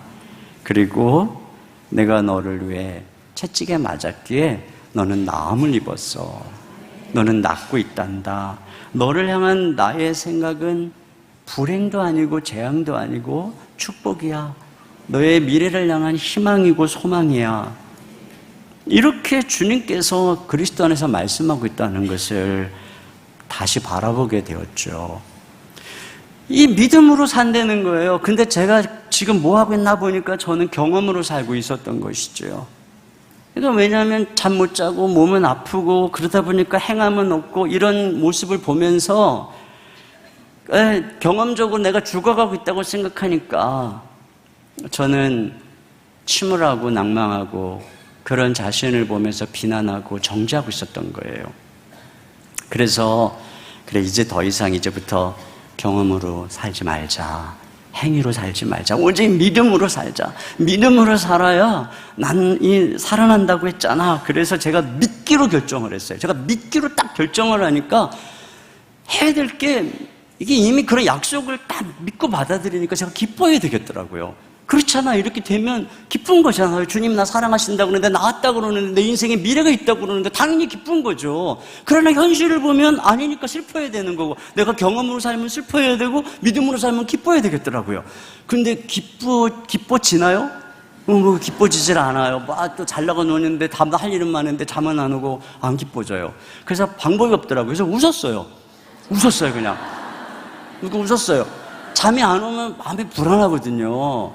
그리고 내가 너를 위해 채찍에 맞았기에 너는 나음을 입었어. 너는 낫고 있단다. 너를 향한 나의 생각은 불행도 아니고 재앙도 아니고 축복이야. 너의 미래를 향한 희망이고 소망이야. 이렇게 주님께서 그리스도 안에서 말씀하고 있다는 것을 다시 바라보게 되었죠. 이 믿음으로 산다는 거예요. 근데 제가 지금 뭐 하고 있나 보니까 저는 경험으로 살고 있었던 것이죠. 그러니까 왜냐하면 잠 못 자고 몸은 아프고 그러다 보니까 행함은 없고, 이런 모습을 보면서 경험적으로 내가 죽어가고 있다고 생각하니까 저는 침울하고 낭망하고 그런 자신을 보면서 비난하고 정죄하고 있었던 거예요. 그래서 그래, 이제 더 이상 이제부터 경험으로 살지 말자, 행위로 살지 말자, 오직 믿음으로 살자. 믿음으로 살아야 난 살아난다고 했잖아. 그래서 제가 믿기로 결정을 했어요. 제가 믿기로 딱 결정을 하니까 해야 될 게 이게 이미 그런 약속을 딱 믿고 받아들이니까 제가 기뻐해야 되겠더라고요. 그렇잖아. 이렇게 되면 기쁜 거잖아요. 주님 나 사랑하신다고 그러는데 나왔다고 그러는데 내 인생에 미래가 있다고 그러는데 당연히 기쁜 거죠. 그러나 현실을 보면 아니니까 슬퍼해야 되는 거고, 내가 경험으로 살면 슬퍼해야 되고 믿음으로 살면 기뻐해야 되겠더라고요. 근데 기뻐지나요? 뭐 기뻐지질 않아요. 또 잘 나가 노는데 할 일은 많은데 잠은 안 오고 안 기뻐져요. 그래서 방법이 없더라고요. 그래서 웃었어요 그냥. 웃었어요. 잠이 안 오면 마음이 불안하거든요.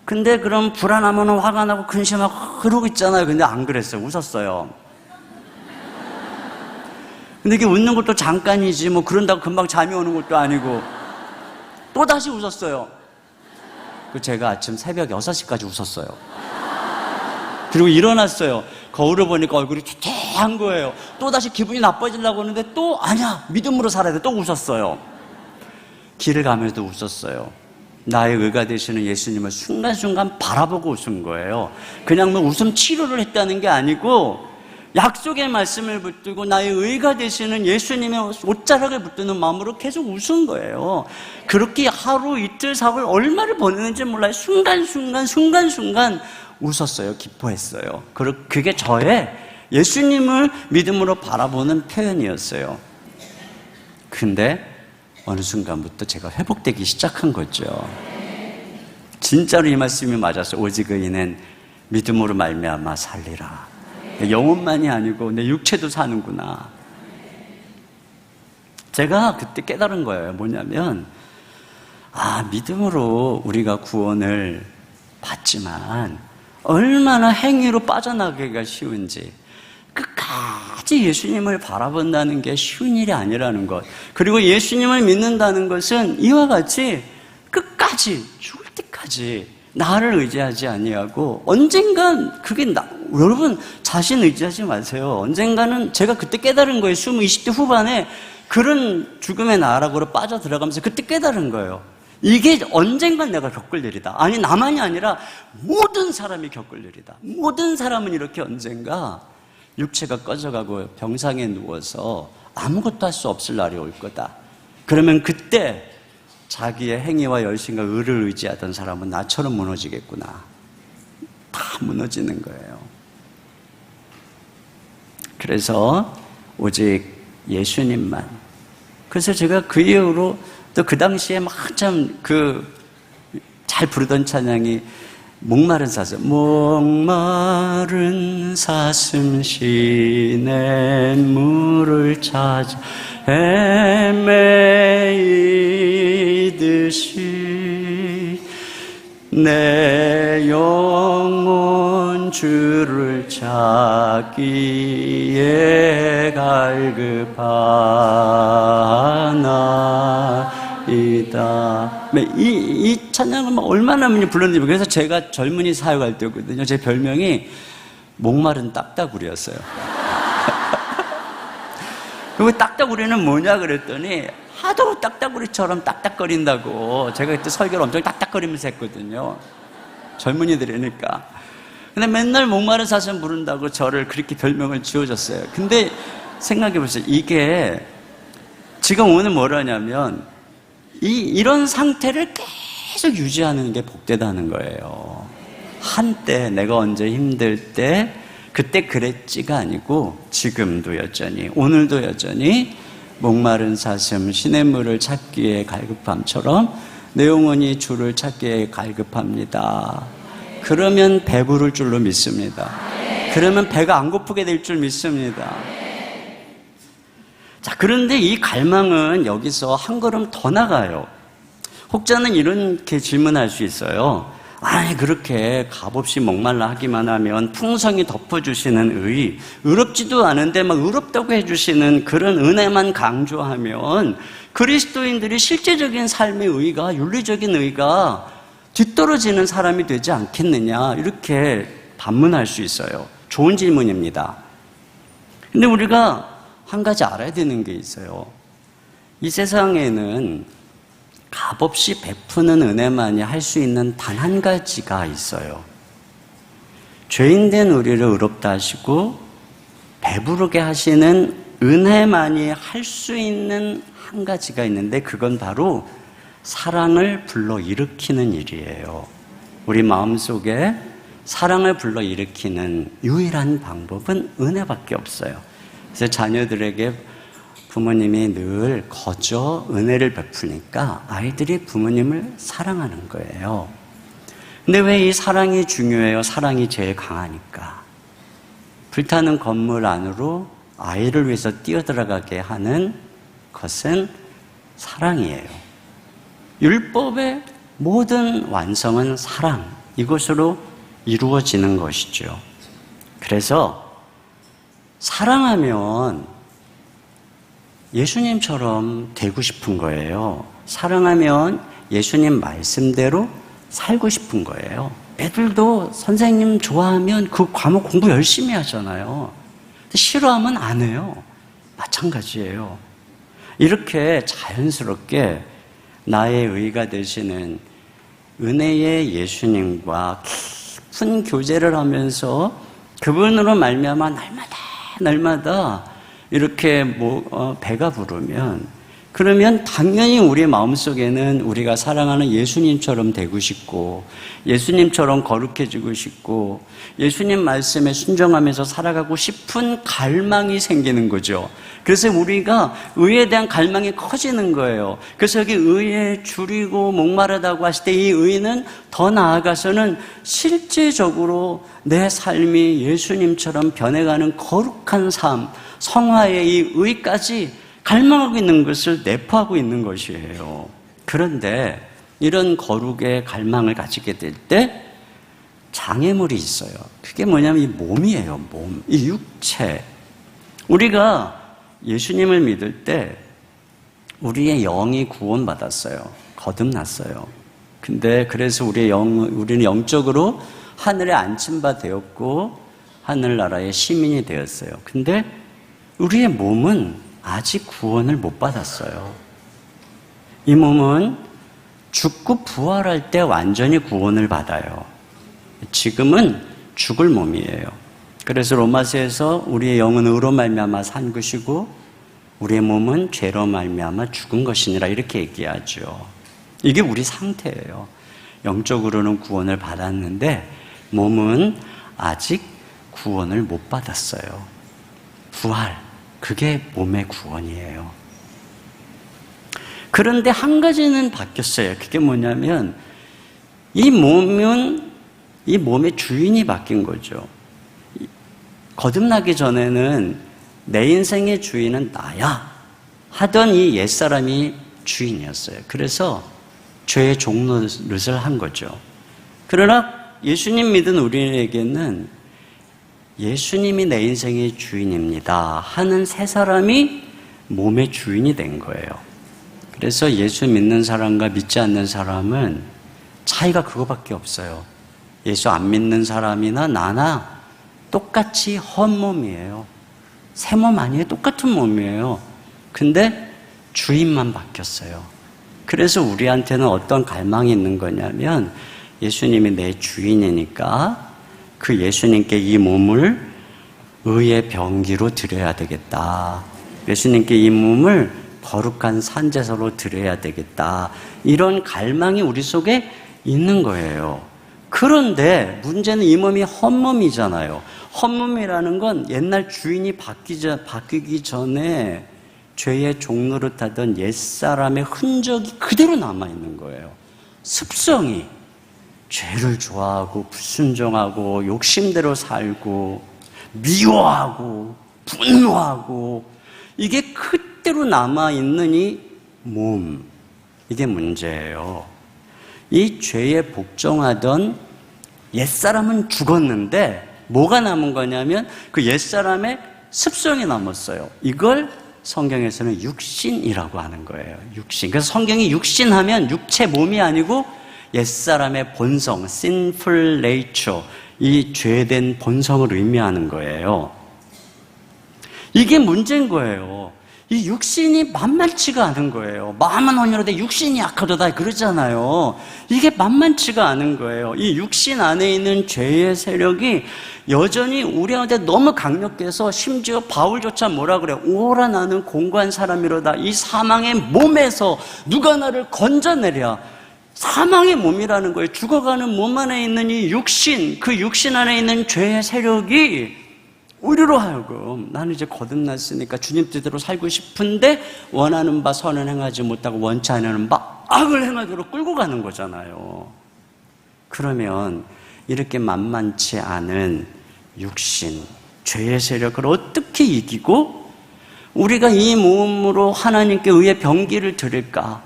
근데 그럼 불안하면 화가 나고 근심하고 그러고 있잖아요. 근데 안 그랬어요. 웃었어요. 근데 이게 웃는 것도 잠깐이지 뭐 그런다고 금방 잠이 오는 것도 아니고 또 다시 웃었어요. 제가 아침 새벽 6시까지 웃었어요. 그리고 일어났어요. 거울을 보니까 얼굴이 퇴퇴한 거예요. 또 다시 기분이 나빠지려고 하는데 또 아니야, 믿음으로 살아야 돼. 또 웃었어요. 길을 가면서도 웃었어요. 나의 의가 되시는 예수님을 순간순간 바라보고 웃은 거예요. 그냥 뭐 웃음 치료를 했다는 게 아니고 약속의 말씀을 붙들고 나의 의가 되시는 예수님의 옷자락을 붙드는 마음으로 계속 웃은 거예요. 그렇게 하루 이틀 사흘 얼마를 보내는지 몰라요. 순간순간 웃었어요. 기뻐했어요. 그게 저의 예수님을 믿음으로 바라보는 표현이었어요. 근데 어느 순간부터 제가 회복되기 시작한 거죠. 진짜로 이 말씀이 맞았어요. 오직 의인은 믿음으로 말미암아 살리라. 영혼만이 아니고 내 육체도 사는구나. 제가 그때 깨달은 거예요. 뭐냐면 믿음으로 우리가 구원을 받지만 얼마나 행위로 빠져나가기가 쉬운지, 끝까지 예수님을 바라본다는 게 쉬운 일이 아니라는 것, 그리고 예수님을 믿는다는 것은 이와 같이 끝까지 죽을 때까지 나를 의지하지 아니하고 언젠간 여러분 자신 의지하지 마세요. 언젠가는 제가 그때 깨달은 거예요. 20대 후반에 그런 죽음의 나락으로 빠져들어가면서 그때 깨달은 거예요. 이게 언젠간 내가 겪을 일이다. 아니 나만이 아니라 모든 사람이 겪을 일이다. 모든 사람은 이렇게 언젠가 육체가 꺼져가고 병상에 누워서 아무것도 할 수 없을 날이 올 거다. 그러면 그때 자기의 행위와 열심과 의를 의지하던 사람은 나처럼 무너지겠구나. 다 무너지는 거예요. 그래서 오직 예수님만. 그래서 제가 그 이후로 또 그 당시에 한참 잘 부르던 찬양이 목마른 사슴, 목마른 사슴 시냇 물을 찾아 헤매이듯이 내 영혼 주를 찾기에 갈급하나이다. 이 찬양을 얼마나 많이 불렀는지. 그래서 제가 젊은이 사역할 때거든요. 제 별명이 목마른 딱따구리였어요. 그리고 딱따구리는 뭐냐 그랬더니 하도 딱따구리처럼 딱딱거린다고 제가 그때 설교를 엄청 딱딱거리면서 했거든요. 젊은이들이니까. 근데 맨날 목마른 사슴 부른다고 저를 그렇게 별명을 지어줬어요. 근데 생각해보세요. 이게 지금 오늘 뭐라냐면 이런 상태를 계속 유지하는 게 복되다는 거예요. 한때 내가 언제 힘들 때 그때 그랬지가 아니고 지금도 여전히, 오늘도 여전히 목마른 사슴 시냇물을 찾기에 갈급함처럼 내 영혼이 주를 찾기에 갈급합니다. 그러면 배부를 줄로 믿습니다. 그러면 배가 안 고프게 될 줄 믿습니다. 자, 그런데 이 갈망은 여기서 한 걸음 더 나가요. 혹자는 이렇게 질문할 수 있어요. 아니 그렇게 값없이 목말라 하기만 하면 풍성히 덮어주시는 의롭지도 않은데 막 의롭다고 해주시는 그런 은혜만 강조하면 그리스도인들이 실제적인 삶의 의가, 윤리적인 의가 뒤떨어지는 사람이 되지 않겠느냐, 이렇게 반문할 수 있어요. 좋은 질문입니다. 근데 우리가 한 가지 알아야 되는 게 있어요. 이 세상에는 값없이 베푸는 은혜만이 할 수 있는 단 한 가지가 있어요. 죄인된 우리를 의롭다 하시고 배부르게 하시는 은혜만이 할 수 있는 한 가지가 있는데 그건 바로 사랑을 불러일으키는 일이에요. 우리 마음속에 사랑을 불러일으키는 유일한 방법은 은혜밖에 없어요. 그래서 자녀들에게 부모님이 늘 거저 은혜를 베푸니까 아이들이 부모님을 사랑하는 거예요. 근데 왜 이 사랑이 중요해요? 사랑이 제일 강하니까. 불타는 건물 안으로 아이를 위해서 뛰어들어가게 하는 것은 사랑이에요. 율법의 모든 완성은 사랑, 이것으로 이루어지는 것이죠. 그래서 사랑하면 예수님처럼 되고 싶은 거예요. 사랑하면 예수님 말씀대로 살고 싶은 거예요. 애들도 선생님 좋아하면 그 과목 공부 열심히 하잖아요. 싫어하면 안 해요. 마찬가지예요. 이렇게 자연스럽게 나의 의가 되시는 은혜의 예수님과 깊은 교제를 하면서 그분으로 말미암아 날마다 이렇게 배가 부르면, 그러면 당연히 우리 마음속에는 우리가 사랑하는 예수님처럼 되고 싶고 예수님처럼 거룩해지고 싶고 예수님 말씀에 순종하면서 살아가고 싶은 갈망이 생기는 거죠. 그래서 우리가 의에 대한 갈망이 커지는 거예요. 그래서 여기 의에 줄이고 목마르다고 하실 때 이 의는 더 나아가서는 실제적으로 내 삶이 예수님처럼 변해가는 거룩한 삶, 성화의 이 의까지 갈망하고 있는 것을 내포하고 있는 것이에요. 그런데 이런 거룩의 갈망을 가지게 될 때 장애물이 있어요. 그게 뭐냐면 이 몸이에요. 몸, 이 육체. 우리가 예수님을 믿을 때 우리의 영이 구원받았어요. 거듭났어요. 근데 그래서 우리는 영적으로 하늘에 안침바 되었고 하늘나라의 시민이 되었어요. 근데 우리의 몸은 아직 구원을 못 받았어요. 이 몸은 죽고 부활할 때 완전히 구원을 받아요. 지금은 죽을 몸이에요. 그래서 로마서에서 우리의 영은 의로 말미암아 산 것이고 우리의 몸은 죄로 말미암아 죽은 것이니라 이렇게 얘기하죠. 이게 우리 상태예요. 영적으로는 구원을 받았는데 몸은 아직 구원을 못 받았어요. 부활, 그게 몸의 구원이에요. 그런데 한 가지는 바뀌었어요. 그게 뭐냐면 이 몸의 주인이 바뀐 거죠. 거듭나기 전에는 내 인생의 주인은 나야 하던 이 옛사람이 주인이었어요. 그래서 죄의 종노릇을 한 거죠. 그러나 예수님 믿은 우리에게는 예수님이 내 인생의 주인입니다 하는 새 사람이 몸의 주인이 된 거예요. 그래서 예수 믿는 사람과 믿지 않는 사람은 차이가 그거밖에 없어요. 예수 안 믿는 사람이나 나나 똑같이 헛몸이에요. 새 몸 아니에요. 똑같은 몸이에요. 근데 주인만 바뀌었어요. 그래서 우리한테는 어떤 갈망이 있는 거냐면 예수님이 내 주인이니까 그 예수님께 이 몸을 의의 병기로 드려야 되겠다. 예수님께 이 몸을 거룩한 산제사로 드려야 되겠다. 이런 갈망이 우리 속에 있는 거예요. 그런데 문제는 이 몸이 헛몸이잖아요. 헛몸이라는 건 옛날 주인이 바뀌기 전에 죄의 종노릇하던 옛사람의 흔적이 그대로 남아있는 거예요. 습성이 죄를 좋아하고 불순종하고 욕심대로 살고 미워하고 분노하고 이게 그대로 남아있는 이 몸, 이게 문제예요. 이 죄에 복종하던 옛사람은 죽었는데 뭐가 남은 거냐면 그 옛사람의 습성이 남았어요. 이걸 성경에서는 육신이라고 하는 거예요. 육신. 그래서 성경이 육신하면 육체 몸이 아니고 옛사람의 본성, sinful nature, 이 죄된 본성을 의미하는 거예요. 이게 문제인 거예요. 이 육신이 만만치가 않은 거예요. 마음은 온유로되 육신이 약하도다 그러잖아요. 이게 만만치가 않은 거예요. 이 육신 안에 있는 죄의 세력이 여전히 우리한테 너무 강력해서 심지어 바울조차 뭐라 그래요? 오라 나는 공고한 사람이로다. 이 사망의 몸에서 누가 나를 건져내랴. 사망의 몸이라는 거예요. 죽어가는 몸 안에 있는 이 육신, 그 육신 안에 있는 죄의 세력이 우리로 하여금 나는 이제 거듭났으니까 주님 뜻대로 살고 싶은데 원하는 바 선은 행하지 못하고 원치 않는 바 악을 행하도록 끌고 가는 거잖아요. 그러면 이렇게 만만치 않은 육신, 죄의 세력을 어떻게 이기고 우리가 이 몸으로 하나님께 의의 병기를 드릴까?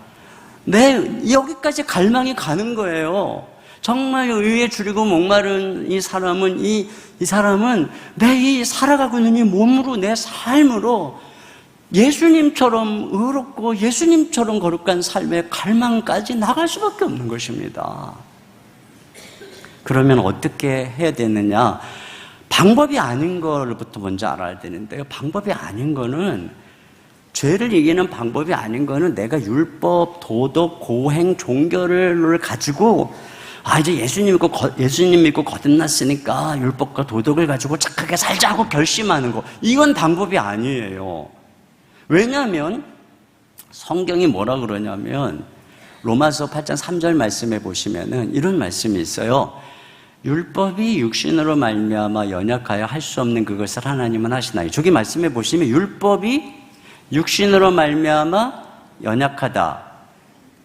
여기까지 갈망이 가는 거예요. 정말 의에 줄이고 목마른 이 사람은 이 사람은 내 이 살아가고 있는 이 몸으로 내 삶으로 예수님처럼 의롭고 예수님처럼 거룩한 삶의 갈망까지 나갈 수밖에 없는 것입니다. 그러면 어떻게 해야 되느냐? 방법이 아닌 걸부터 먼저 알아야 되는데요. 방법이 아닌 거는 죄를 이기는 방법이 아닌 거는 내가 율법, 도덕, 고행, 종교를 가지고 이제 예수님 믿고 거듭났으니까 율법과 도덕을 가지고 착하게 살자고 결심하는 거. 이건 방법이 아니에요. 왜냐하면 성경이 뭐라 그러냐면 로마서 8장 3절 말씀에 보시면은 이런 말씀이 있어요. 율법이 육신으로 말미암아 연약하여 할 수 없는 그것을 하나님은 하시나니. 저기 말씀해 보시면 율법이 육신으로 말미암아 연약하다.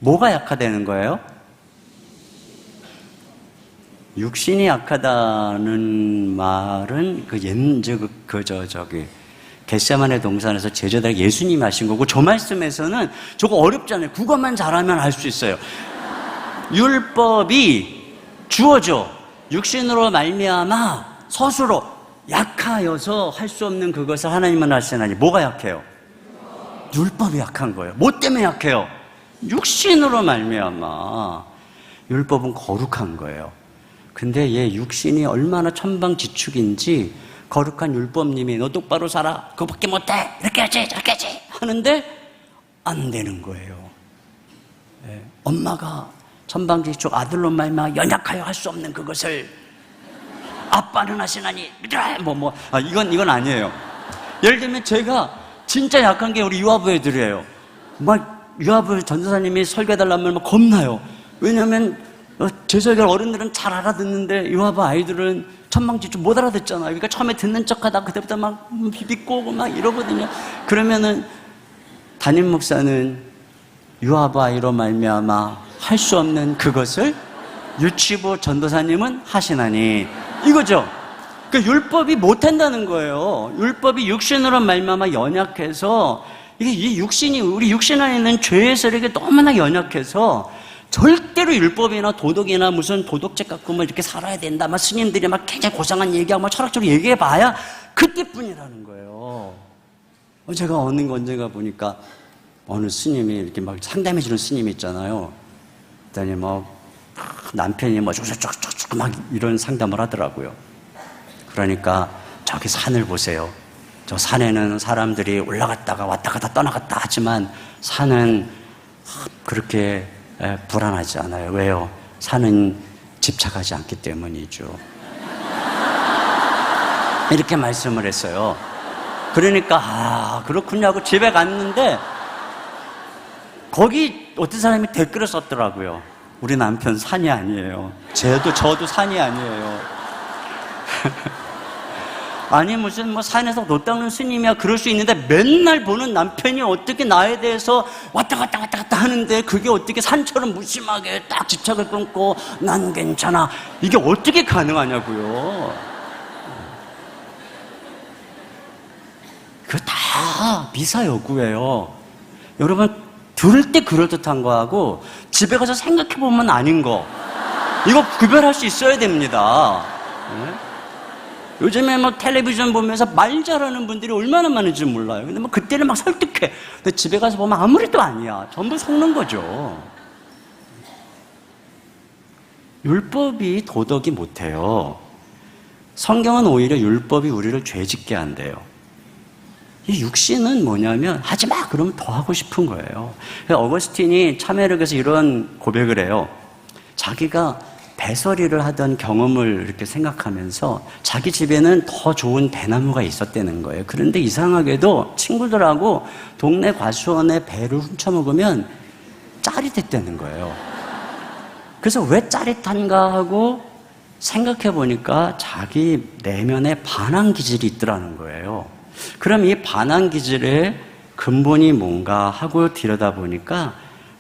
뭐가 약하다는 거예요? 육신이 약하다는 말은 겟세마네 동산에서 제자들에게 예수님이 하신 거고, 저 말씀에서는 저거 어렵잖아요. 그것만 잘하면 할 수 있어요. 율법이 주어져 육신으로 말미암아 스스로 약하여서 할 수 없는 그것을 하나님은 하시나니. 뭐가 약해요? 율법이 약한 거예요. 뭐 때문에 약해요? 육신으로 말미암아. 율법은 거룩한 거예요. 근데 얘 육신이 얼마나 천방지축인지 거룩한 율법님이 너 똑바로 살아, 그거밖에 못해, 이렇게 하지 저렇게 하지 하는데 안 되는 거예요. 네. 엄마가 천방지축 아들로 말미암아 연약하여 할 수 없는 그것을 아빠는 하시나니 믿으라. 이건 아니에요. 예를 들면 제가 진짜 약한 게 우리 유아부 애들이에요. 유아부 전도사님이 설교해달라면 겁나요. 왜냐하면 제 설교를 어른들은 잘 알아듣는데 유아부 아이들은 천방지축 못 알아듣잖아요. 그러니까 처음에 듣는 척하다 그때부터 막 비비꼬고 막 이러거든요. 그러면은 담임 목사는 유아부 아이로 말미암아 할 수 없는 그것을 유치부 전도사님은 하시나니, 이거죠. 그러니까 율법이 못한다는 거예요. 율법이 육신으로 말미암아 연약해서, 이게 이 육신이, 우리 육신 안에 있는 죄의 세력이 너무나 연약해서 절대로 율법이나 도덕이나 무슨 도덕책 갖고 이렇게 살아야 된다, 스님들이 굉장히 고상한 얘기하고 철학적으로 얘기해봐야 그때뿐이라는 거예요. 제가 언젠가 보니까 어느 스님이 이렇게 상담해주는 스님이 있잖아요. 그랬더니 남편이 쭉쭉쭉쭉 이런 상담을 하더라고요. 그러니까 저기 산을 보세요. 저 산에는 사람들이 올라갔다가 왔다 갔다 떠나갔다 하지만 산은 그렇게 불안하지 않아요. 왜요? 산은 집착하지 않기 때문이죠. 이렇게 말씀을 했어요. 그러니까 그렇군요 하고 집에 갔는데 거기 어떤 사람이 댓글을 썼더라고요. 우리 남편 산이 아니에요. 저도 산이 아니에요. 아니 무슨 산에서 돛 닦는 스님이야. 그럴 수 있는데 맨날 보는 남편이 어떻게 나에 대해서 왔다 갔다 하는데 그게 어떻게 산처럼 무심하게 딱 집착을 끊고 난 괜찮아, 이게 어떻게 가능하냐고요. 그거 다 미사여구예요. 여러분 들을 때 그럴듯한 거하고 집에 가서 생각해보면 아닌 거, 이거 구별할 수 있어야 됩니다. 네? 요즘에 텔레비전 보면서 말 잘하는 분들이 얼마나 많은지 몰라요. 근데 그때는 설득해. 근데 집에 가서 보면 아무래도 아니야. 전부 속는 거죠. 율법이 도덕이 못해요. 성경은 오히려 율법이 우리를 죄짓게 한대요. 이 육신은 뭐냐면 하지 마 그러면 더 하고 싶은 거예요. 어거스틴이 참회록에서 이런 고백을 해요. 자기가 배설이를 하던 경험을 이렇게 생각하면서 자기 집에는 더 좋은 대나무가 있었다는 거예요. 그런데 이상하게도 친구들하고 동네 과수원에 배를 훔쳐먹으면 짜릿했다는 거예요. 그래서 왜 짜릿한가 하고 생각해 보니까 자기 내면에 반항 기질이 있더라는 거예요. 그럼 이 반항 기질의 근본이 뭔가 하고 들여다보니까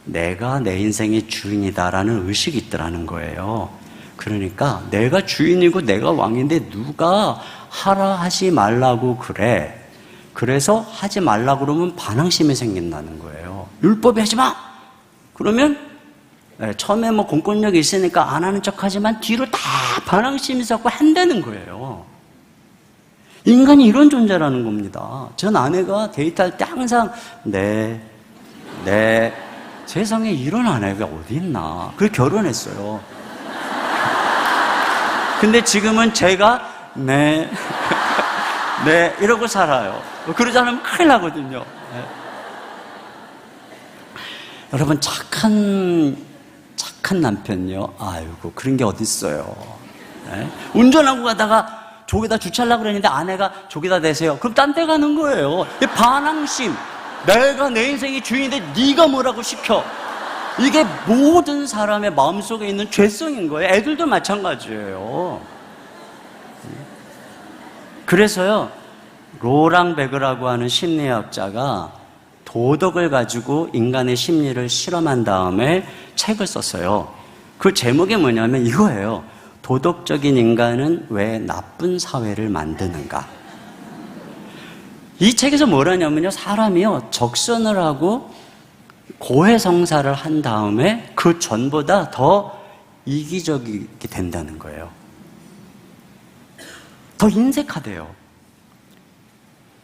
내가 내 인생의 주인이다라는 의식이 있더라는 거예요. 그러니까 내가 주인이고 내가 왕인데 누가 하라 하지 말라고 그래. 그래서 하지 말라고 그러면 반항심이 생긴다는 거예요. 율법이 하지 마! 그러면 처음에 뭐 공권력이 있으니까 안 하는 척 하지만 뒤로 다 반항심이 자꾸 한다는 거예요. 인간이 이런 존재라는 겁니다. 전 아내가 데이트할 때 항상 네 세상에 이런 아내가 어디 있나. 그래서 결혼했어요. 근데 지금은 제가 네 이러고 살아요. 그러지 않으면 큰일 나거든요. 네. 여러분 착한 남편요. 아이고 그런 게 어디 있어요. 네? 운전하고 가다가 저기다 주차하려고 그랬는데 아내가 저기다 대세요. 그럼 딴 데 가는 거예요. 반항심. 내가 내 인생의 주인인데 네가 뭐라고 시켜. 이게 모든 사람의 마음속에 있는 죄성인 거예요. 애들도 마찬가지예요. 그래서요 로랑 베그라고 하는 심리학자가 도덕을 가지고 인간의 심리를 실험한 다음에 책을 썼어요. 그 제목이 뭐냐면 이거예요. 도덕적인 인간은 왜 나쁜 사회를 만드는가. 이 책에서 뭐라냐면요, 사람이요 적선을 하고 고해성사를 한 다음에 그 전보다 더 이기적이게 된다는 거예요. 더 인색하대요.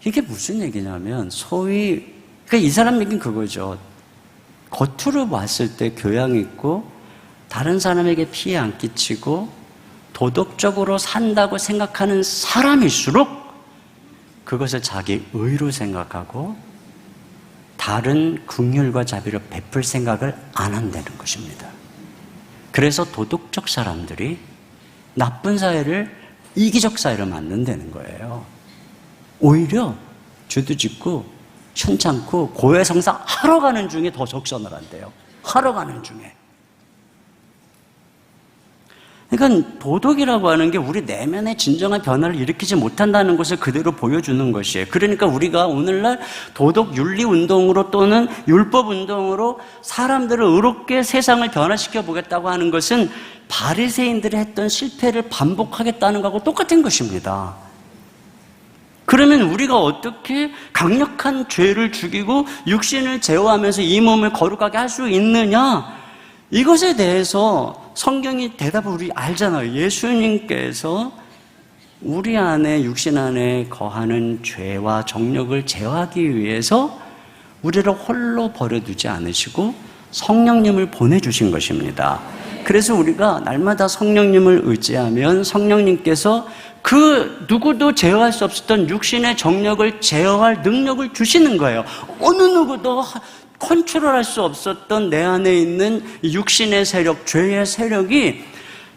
이게 무슨 얘기냐면 소위 그러니까 이 사람 얘기는 그거죠. 겉으로 봤을 때 교양 있고 다른 사람에게 피해 안 끼치고 도덕적으로 산다고 생각하는 사람일수록 그것을 자기 의로 생각하고 다른 긍휼과 자비를 베풀 생각을 안 한다는 것입니다. 그래서 도덕적 사람들이 나쁜 사회를 이기적 사회로 만든다는 거예요. 오히려 죄도 짓고 천찮고 고해성사 하러 가는 중에 더 적선을 한대요. 하러 가는 중에. 그러니까 도덕이라고 하는 게 우리 내면의 진정한 변화를 일으키지 못한다는 것을 그대로 보여주는 것이에요. 그러니까 우리가 오늘날 도덕 윤리 운동으로 또는 율법 운동으로 사람들을 의롭게 세상을 변화시켜 보겠다고 하는 것은 바리새인들이 했던 실패를 반복하겠다는 것하고 똑같은 것입니다. 그러면 우리가 어떻게 강력한 죄를 죽이고 육신을 제어하면서 이 몸을 거룩하게 할 수 있느냐? 이것에 대해서 성경이 대답을 우리 알잖아요. 예수님께서 우리 안에 육신 안에 거하는 죄와 정욕을 제어하기 위해서 우리를 홀로 버려두지 않으시고 성령님을 보내주신 것입니다. 그래서 우리가 날마다 성령님을 의지하면 성령님께서 그 누구도 제어할 수 없었던 육신의 정욕을 제어할 능력을 주시는 거예요. 어느 누구도 컨트롤할 수 없었던 내 안에 있는 육신의 세력, 죄의 세력이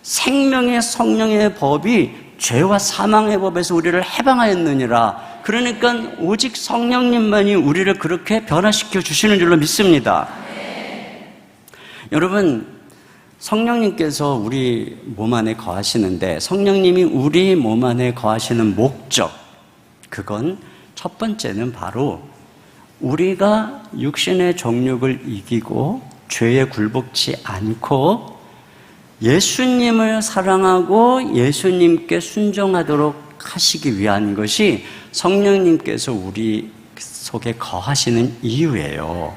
생명의 성령의 법이 죄와 사망의 법에서 우리를 해방하였느니라. 그러니까 오직 성령님만이 우리를 그렇게 변화시켜 주시는 줄로 믿습니다. 여러분, 성령님께서 우리 몸 안에 거하시는데 성령님이 우리 몸 안에 거하시는 목적, 그건 첫 번째는 바로 우리가 육신의 정욕을 이기고 죄에 굴복치 않고 예수님을 사랑하고 예수님께 순종하도록 하시기 위한 것이 성령님께서 우리 속에 거하시는 이유예요.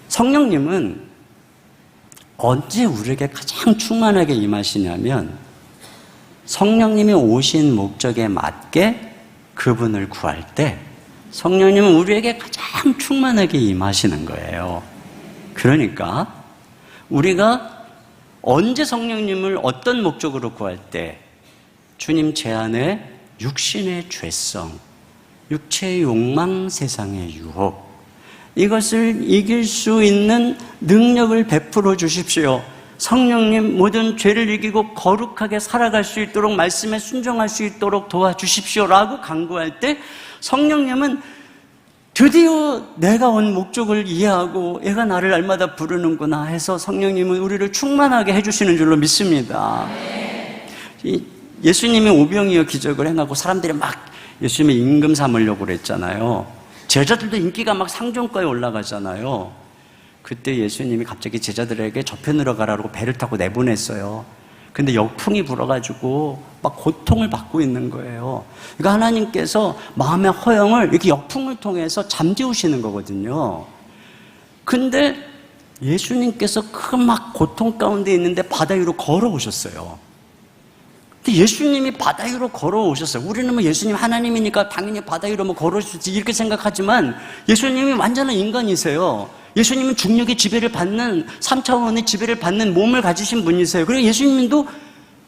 성령님은 언제 우리에게 가장 충만하게 임하시냐면 성령님이 오신 목적에 맞게 그분을 구할 때 성령님은 우리에게 가장 충만하게 임하시는 거예요. 그러니까 우리가 언제 성령님을 어떤 목적으로 구할 때 주님 제 안에 육신의 죄성, 육체의 욕망, 세상의 유혹, 이것을 이길 수 있는 능력을 베풀어 주십시오. 성령님, 모든 죄를 이기고 거룩하게 살아갈 수 있도록, 말씀에 순종할 수 있도록 도와주십시오라고 간구할 때 성령님은 드디어 내가 온 목적을 이해하고 얘가 나를 날마다 부르는구나 해서 성령님은 우리를 충만하게 해주시는 줄로 믿습니다. 예수님이 오병이어 기적을 행하고 사람들이 막 예수님의 임금 삼으려고 그랬잖아요. 제자들도 인기가 막 상종가에 올라가잖아요. 그때 예수님이 갑자기 제자들에게 저편으로 가라고 배를 타고 내보냈어요. 근데 역풍이 불어가지고 막 고통을 받고 있는 거예요. 그러니까 하나님께서 마음의 허영을 이렇게 역풍을 통해서 잠재우시는 거거든요. 근데 예수님께서 그 막 고통 가운데 있는데 바다 위로 걸어오셨어요. 근데 예수님이 바다 위로 걸어오셨어요. 우리는 뭐 예수님 하나님이니까 당연히 바다 위로 뭐 걸어오실지 이렇게 생각하지만 예수님이 완전한 인간이세요. 예수님은 중력의 지배를 받는 3차원의 지배를 받는 몸을 가지신 분이세요. 그리고 예수님도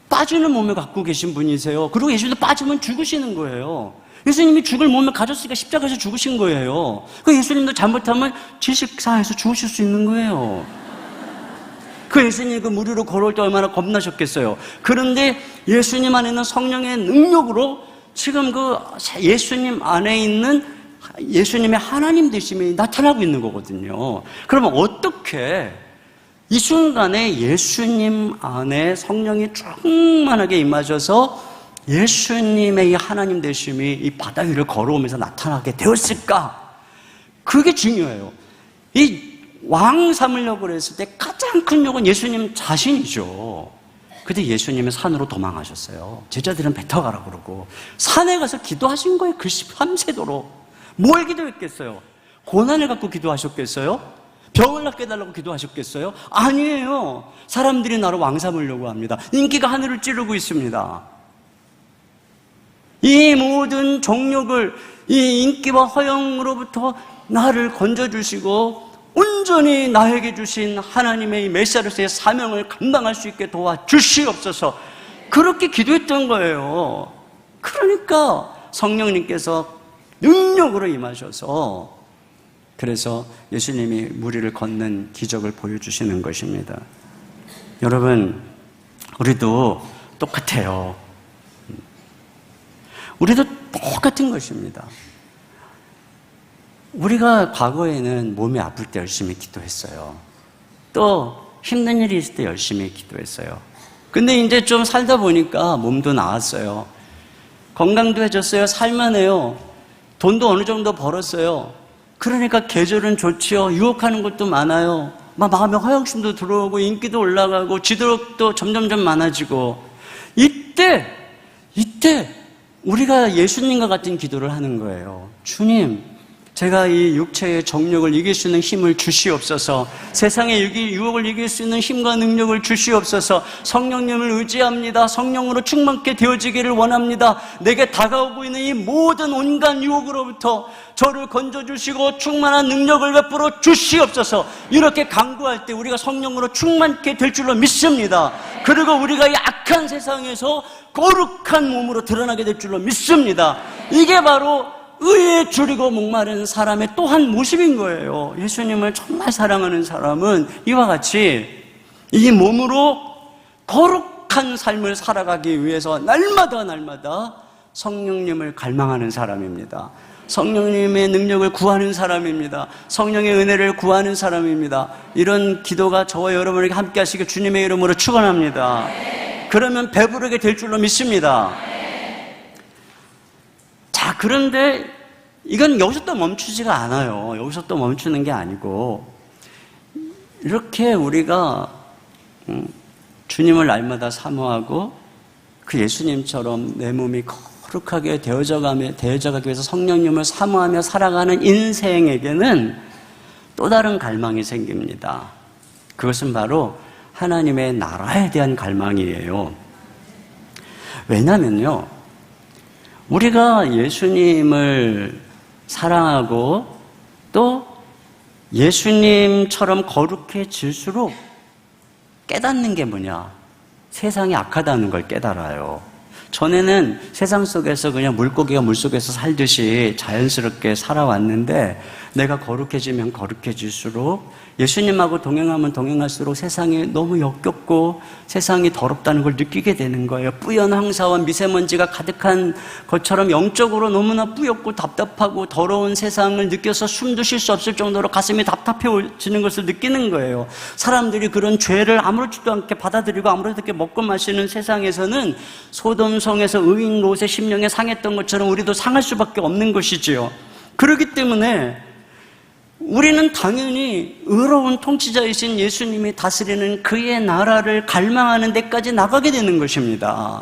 빠지는 몸을 갖고 계신 분이세요. 그리고 예수님도 빠지면 죽으시는 거예요. 예수님이 죽을 몸을 가졌으니까 십자가에서 죽으신 거예요. 그 예수님도 잘못하면 질식사에서 죽으실 수 있는 거예요. 그 예수님이 그 물 위로 걸어올 때 얼마나 겁나셨겠어요. 그런데 예수님 안에 있는 성령의 능력으로 지금 그 예수님 안에 있는 예수님의 하나님 되심이 나타나고 있는 거거든요. 그러면 어떻게 이 순간에 예수님 안에 성령이 충만하게 임하셔서 예수님의 이 하나님 되심이 이 바다 위를 걸어오면서 나타나게 되었을까? 그게 중요해요. 이 왕 삼으려고 했을 때 가장 큰 욕은 예수님 자신이죠. 근데 예수님은 산으로 도망하셨어요. 제자들은 배 타고 가라고 그러고 산에 가서 기도하신 거예요. 글씨 밤새도록. 뭘 기도했겠어요? 고난을 갖고 기도하셨겠어요? 병을 낫게 해달라고 기도하셨겠어요? 아니에요. 사람들이 나를 왕 삼으려고 합니다. 인기가 하늘을 찌르고 있습니다. 이 모든 정욕을 이 인기와 허영으로부터 나를 건져주시고 온전히 나에게 주신 하나님의 이 메시아로서의 사명을 감당할 수 있게 도와주시옵소서. 그렇게 기도했던 거예요. 그러니까 성령님께서 능력으로 임하셔서 그래서 예수님이 물 위를 걷는 기적을 보여주시는 것입니다. 여러분, 우리도 똑같아요. 우리도 똑같은 것입니다. 우리가 과거에는 몸이 아플 때 열심히 기도했어요. 또 힘든 일이 있을 때 열심히 기도했어요. 근데 이제 좀 살다 보니까 몸도 나았어요. 건강도 해졌어요. 살만해요. 돈도 어느 정도 벌었어요. 그러니까 계절은 좋지요. 유혹하는 것도 많아요. 막 마음의 허영심도 들어오고 인기도 올라가고 지도력도 점점점 많아지고 이때 우리가 예수님과 같은 기도를 하는 거예요. 주님, 제가 이 육체의 정욕을 이길 수 있는 힘을 주시옵소서. 세상의 유혹을 이길 수 있는 힘과 능력을 주시옵소서. 성령님을 의지합니다. 성령으로 충만케 되어지기를 원합니다. 내게 다가오고 있는 이 모든 온갖 유혹으로부터 저를 건져주시고 충만한 능력을 베풀어 주시옵소서. 이렇게 간구할 때 우리가 성령으로 충만케 될 줄로 믿습니다. 그리고 우리가 이 악한 세상에서 거룩한 몸으로 드러나게 될 줄로 믿습니다. 이게 바로 의에 줄이고 목마른 사람의 또 한 모습인 거예요. 예수님을 정말 사랑하는 사람은 이와 같이 이 몸으로 거룩한 삶을 살아가기 위해서 날마다 성령님을 갈망하는 사람입니다. 성령님의 능력을 구하는 사람입니다. 성령의 은혜를 구하는 사람입니다. 이런 기도가 저와 여러분에게 함께 하시길 주님의 이름으로 축원합니다. 그러면 배부르게 될 줄로 믿습니다. 자, 그런데 이건 여기서 또 멈추지가 않아요. 여기서 또 멈추는 게 아니고 이렇게 우리가 주님을 날마다 사모하고 그 예수님처럼 내 몸이 거룩하게 되어져가기 위해서 성령님을 사모하며 살아가는 인생에게는 또 다른 갈망이 생깁니다. 그것은 바로 하나님의 나라에 대한 갈망이에요. 왜냐면요, 우리가 예수님을 사랑하고 또 예수님처럼 거룩해질수록 깨닫는 게 뭐냐? 세상이 악하다는 걸 깨달아요. 전에는 세상 속에서 그냥 물고기가 물속에서 살듯이 자연스럽게 살아왔는데 내가 거룩해지면 거룩해질수록 예수님하고 동행하면 동행할수록 세상이 너무 역겹고 세상이 더럽다는 걸 느끼게 되는 거예요. 뿌연 황사와 미세먼지가 가득한 것처럼 영적으로 너무나 뿌옇고 답답하고 더러운 세상을 느껴서 숨도 쉴 수 없을 정도로 가슴이 답답해지는 것을 느끼는 거예요. 사람들이 그런 죄를 아무렇지도 않게 받아들이고 아무렇지도 않게 먹고 마시는 세상에서는 소돔성에서 의인 롯의 심령에 상했던 것처럼 우리도 상할 수밖에 없는 것이지요. 그렇기 때문에 우리는 당연히 의로운 통치자이신 예수님이 다스리는 그의 나라를 갈망하는 데까지 나가게 되는 것입니다.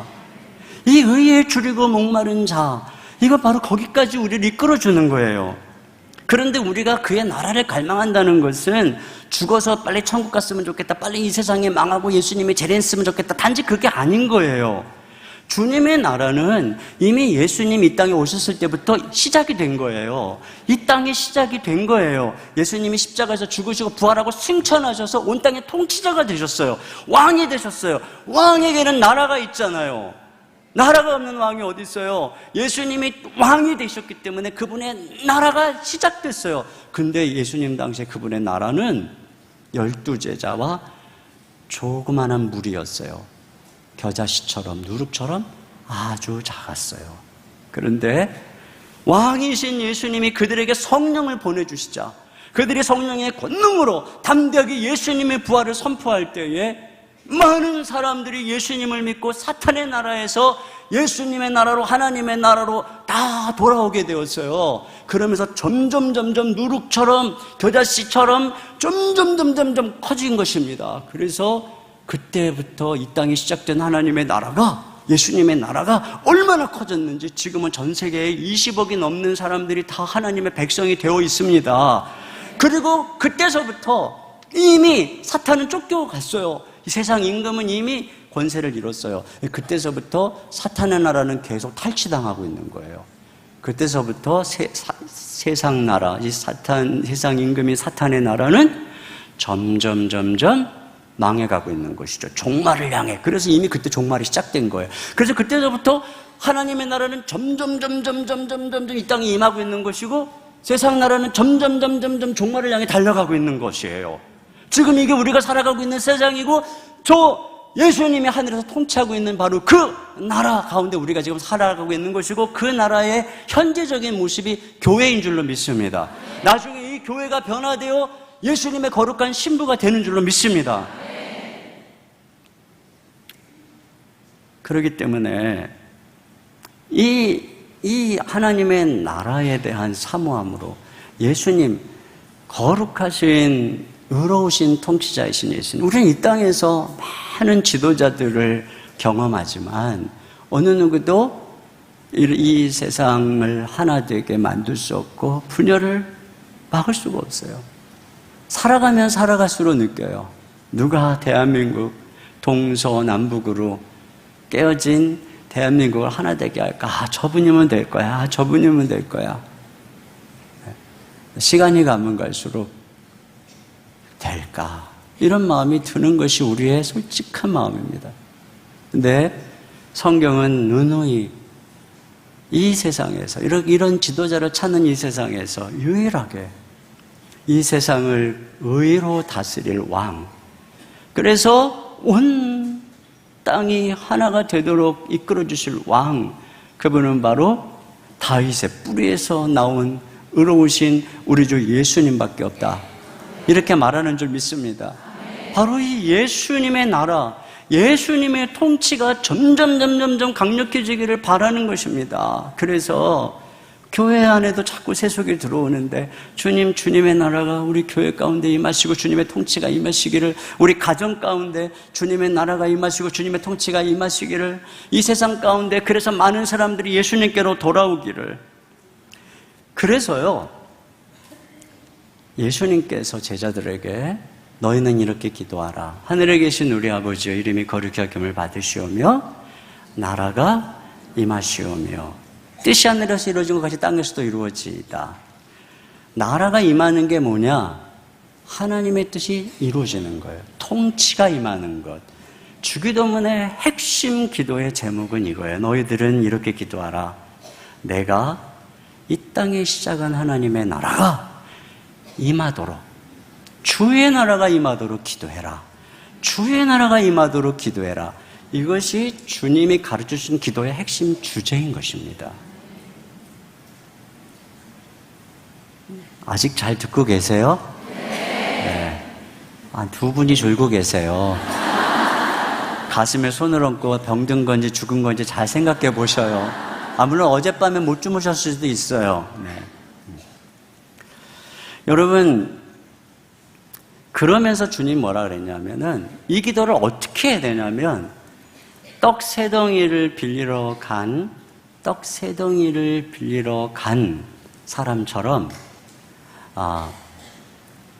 이 의에 줄이고 목마른 자, 이거 바로 거기까지 우리를 이끌어주는 거예요. 그런데 우리가 그의 나라를 갈망한다는 것은 죽어서 빨리 천국 갔으면 좋겠다, 빨리 이 세상에 망하고 예수님이 재림했으면 좋겠다, 단지 그게 아닌 거예요. 주님의 나라는 이미 예수님 이 땅에 오셨을 때부터 시작이 된 거예요. 이 땅이 시작이 된 거예요. 예수님이 십자가에서 죽으시고 부활하고 승천하셔서 온 땅의 통치자가 되셨어요. 왕이 되셨어요. 왕에게는 나라가 있잖아요. 나라가 없는 왕이 어디 있어요? 예수님이 왕이 되셨기 때문에 그분의 나라가 시작됐어요. 근데 예수님 당시에 그분의 나라는 12제자와 조그만한 무리였어요. 겨자씨처럼 누룩처럼 아주 작았어요. 그런데 왕이신 예수님이 그들에게 성령을 보내주시자 그들이 성령의 권능으로 담대하게 예수님의 부활을 선포할 때에 많은 사람들이 예수님을 믿고 사탄의 나라에서 예수님의 나라로, 하나님의 나라로 다 돌아오게 되었어요. 그러면서 점점 누룩처럼 겨자씨처럼 점점 커진 것입니다. 그래서 그때부터 이 땅이 시작된 하나님의 나라가, 예수님의 나라가 얼마나 커졌는지 지금은 전 세계에 20억이 넘는 사람들이 다 하나님의 백성이 되어 있습니다. 그리고 그때서부터 이미 사탄은 쫓겨갔어요. 이 세상 임금은 이미 권세를 잃었어요. 그때서부터 사탄의 나라는 계속 탈취당하고 있는 거예요. 그때서부터 세상 나라, 이 세상 임금인 사탄의 나라는 점점 망해가고 있는 것이죠. 종말을 향해. 그래서 이미 그때 종말이 시작된 거예요. 그래서 그때서부터 하나님의 나라는 점점 이 땅에 임하고 있는 것이고 세상 나라는 점점 종말을 향해 달려가고 있는 것이에요. 지금 이게 우리가 살아가고 있는 세상이고 저 예수님이 하늘에서 통치하고 있는 바로 그 나라 가운데 우리가 지금 살아가고 있는 것이고 그 나라의 현재적인 모습이 교회인 줄로 믿습니다. 나중에 이 교회가 변화되어 예수님의 거룩한 신부가 되는 줄로 믿습니다. 그렇기 때문에 이 하나님의 나라에 대한 사모함으로 예수님, 거룩하신 의로우신 통치자이신 예수님, 우리는 이 땅에서 많은 지도자들을 경험하지만 어느 누구도 이 세상을 하나 되게 만들 수 없고 분열을 막을 수가 없어요. 살아가면 살아갈수록 느껴요. 누가 대한민국 동서남북으로 깨어진 대한민국을 하나 되게 할까? 저분이면 될 거야. 저분이면 될 거야. 시간이 가면 갈수록 될까? 이런 마음이 드는 것이 우리의 솔직한 마음입니다. 근데 성경은 누누이 이 세상에서 이런 지도자를 찾는 이 세상에서 유일하게 이 세상을 의로 다스릴 왕, 그래서 온 땅이 하나가 되도록 이끌어 주실 왕, 그분은 바로 다윗의 뿌리에서 나온 의로우신 우리 주 예수님밖에 없다, 이렇게 말하는 줄 믿습니다. 바로 이 예수님의 나라, 예수님의 통치가 점점 강력해지기를 바라는 것입니다. 그래서 교회 안에도 자꾸 세속이 들어오는데 주님의 나라가 우리 교회 가운데 임하시고 주님의 통치가 임하시기를, 우리 가정 가운데 주님의 나라가 임하시고 주님의 통치가 임하시기를, 이 세상 가운데 그래서 많은 사람들이 예수님께로 돌아오기를. 그래서요, 예수님께서 제자들에게 너희는 이렇게 기도하라. 하늘에 계신 우리 아버지여, 이름이 거룩히 여김을 받으시오며 나라가 임하시오며 뜻이 하늘에서 이루어진 것 같이 땅에서도 이루어지이다. 나라가 임하는 게 뭐냐? 하나님의 뜻이 이루어지는 거예요. 통치가 임하는 것. 주기도문의 핵심 기도의 제목은 이거예요. 너희들은 이렇게 기도하라. 내가 이 땅에 시작한 하나님의 나라가 임하도록, 주의 나라가 임하도록 기도해라. 주의 나라가 임하도록 기도해라. 이것이 주님이 가르쳐주신 기도의 핵심 주제인 것입니다. 아직 잘 듣고 계세요? 네. 두 분이 졸고 계세요. 가슴에 손을 얹고 병든 건지 죽은 건지 잘 생각해 보셔요. 물론 어젯밤에 못 주무셨을 수도 있어요. 네. 여러분, 그러면서 주님 뭐라 그랬냐면은 이 기도를 어떻게 해야 되냐면 떡 세 덩이를 빌리러 간 사람처럼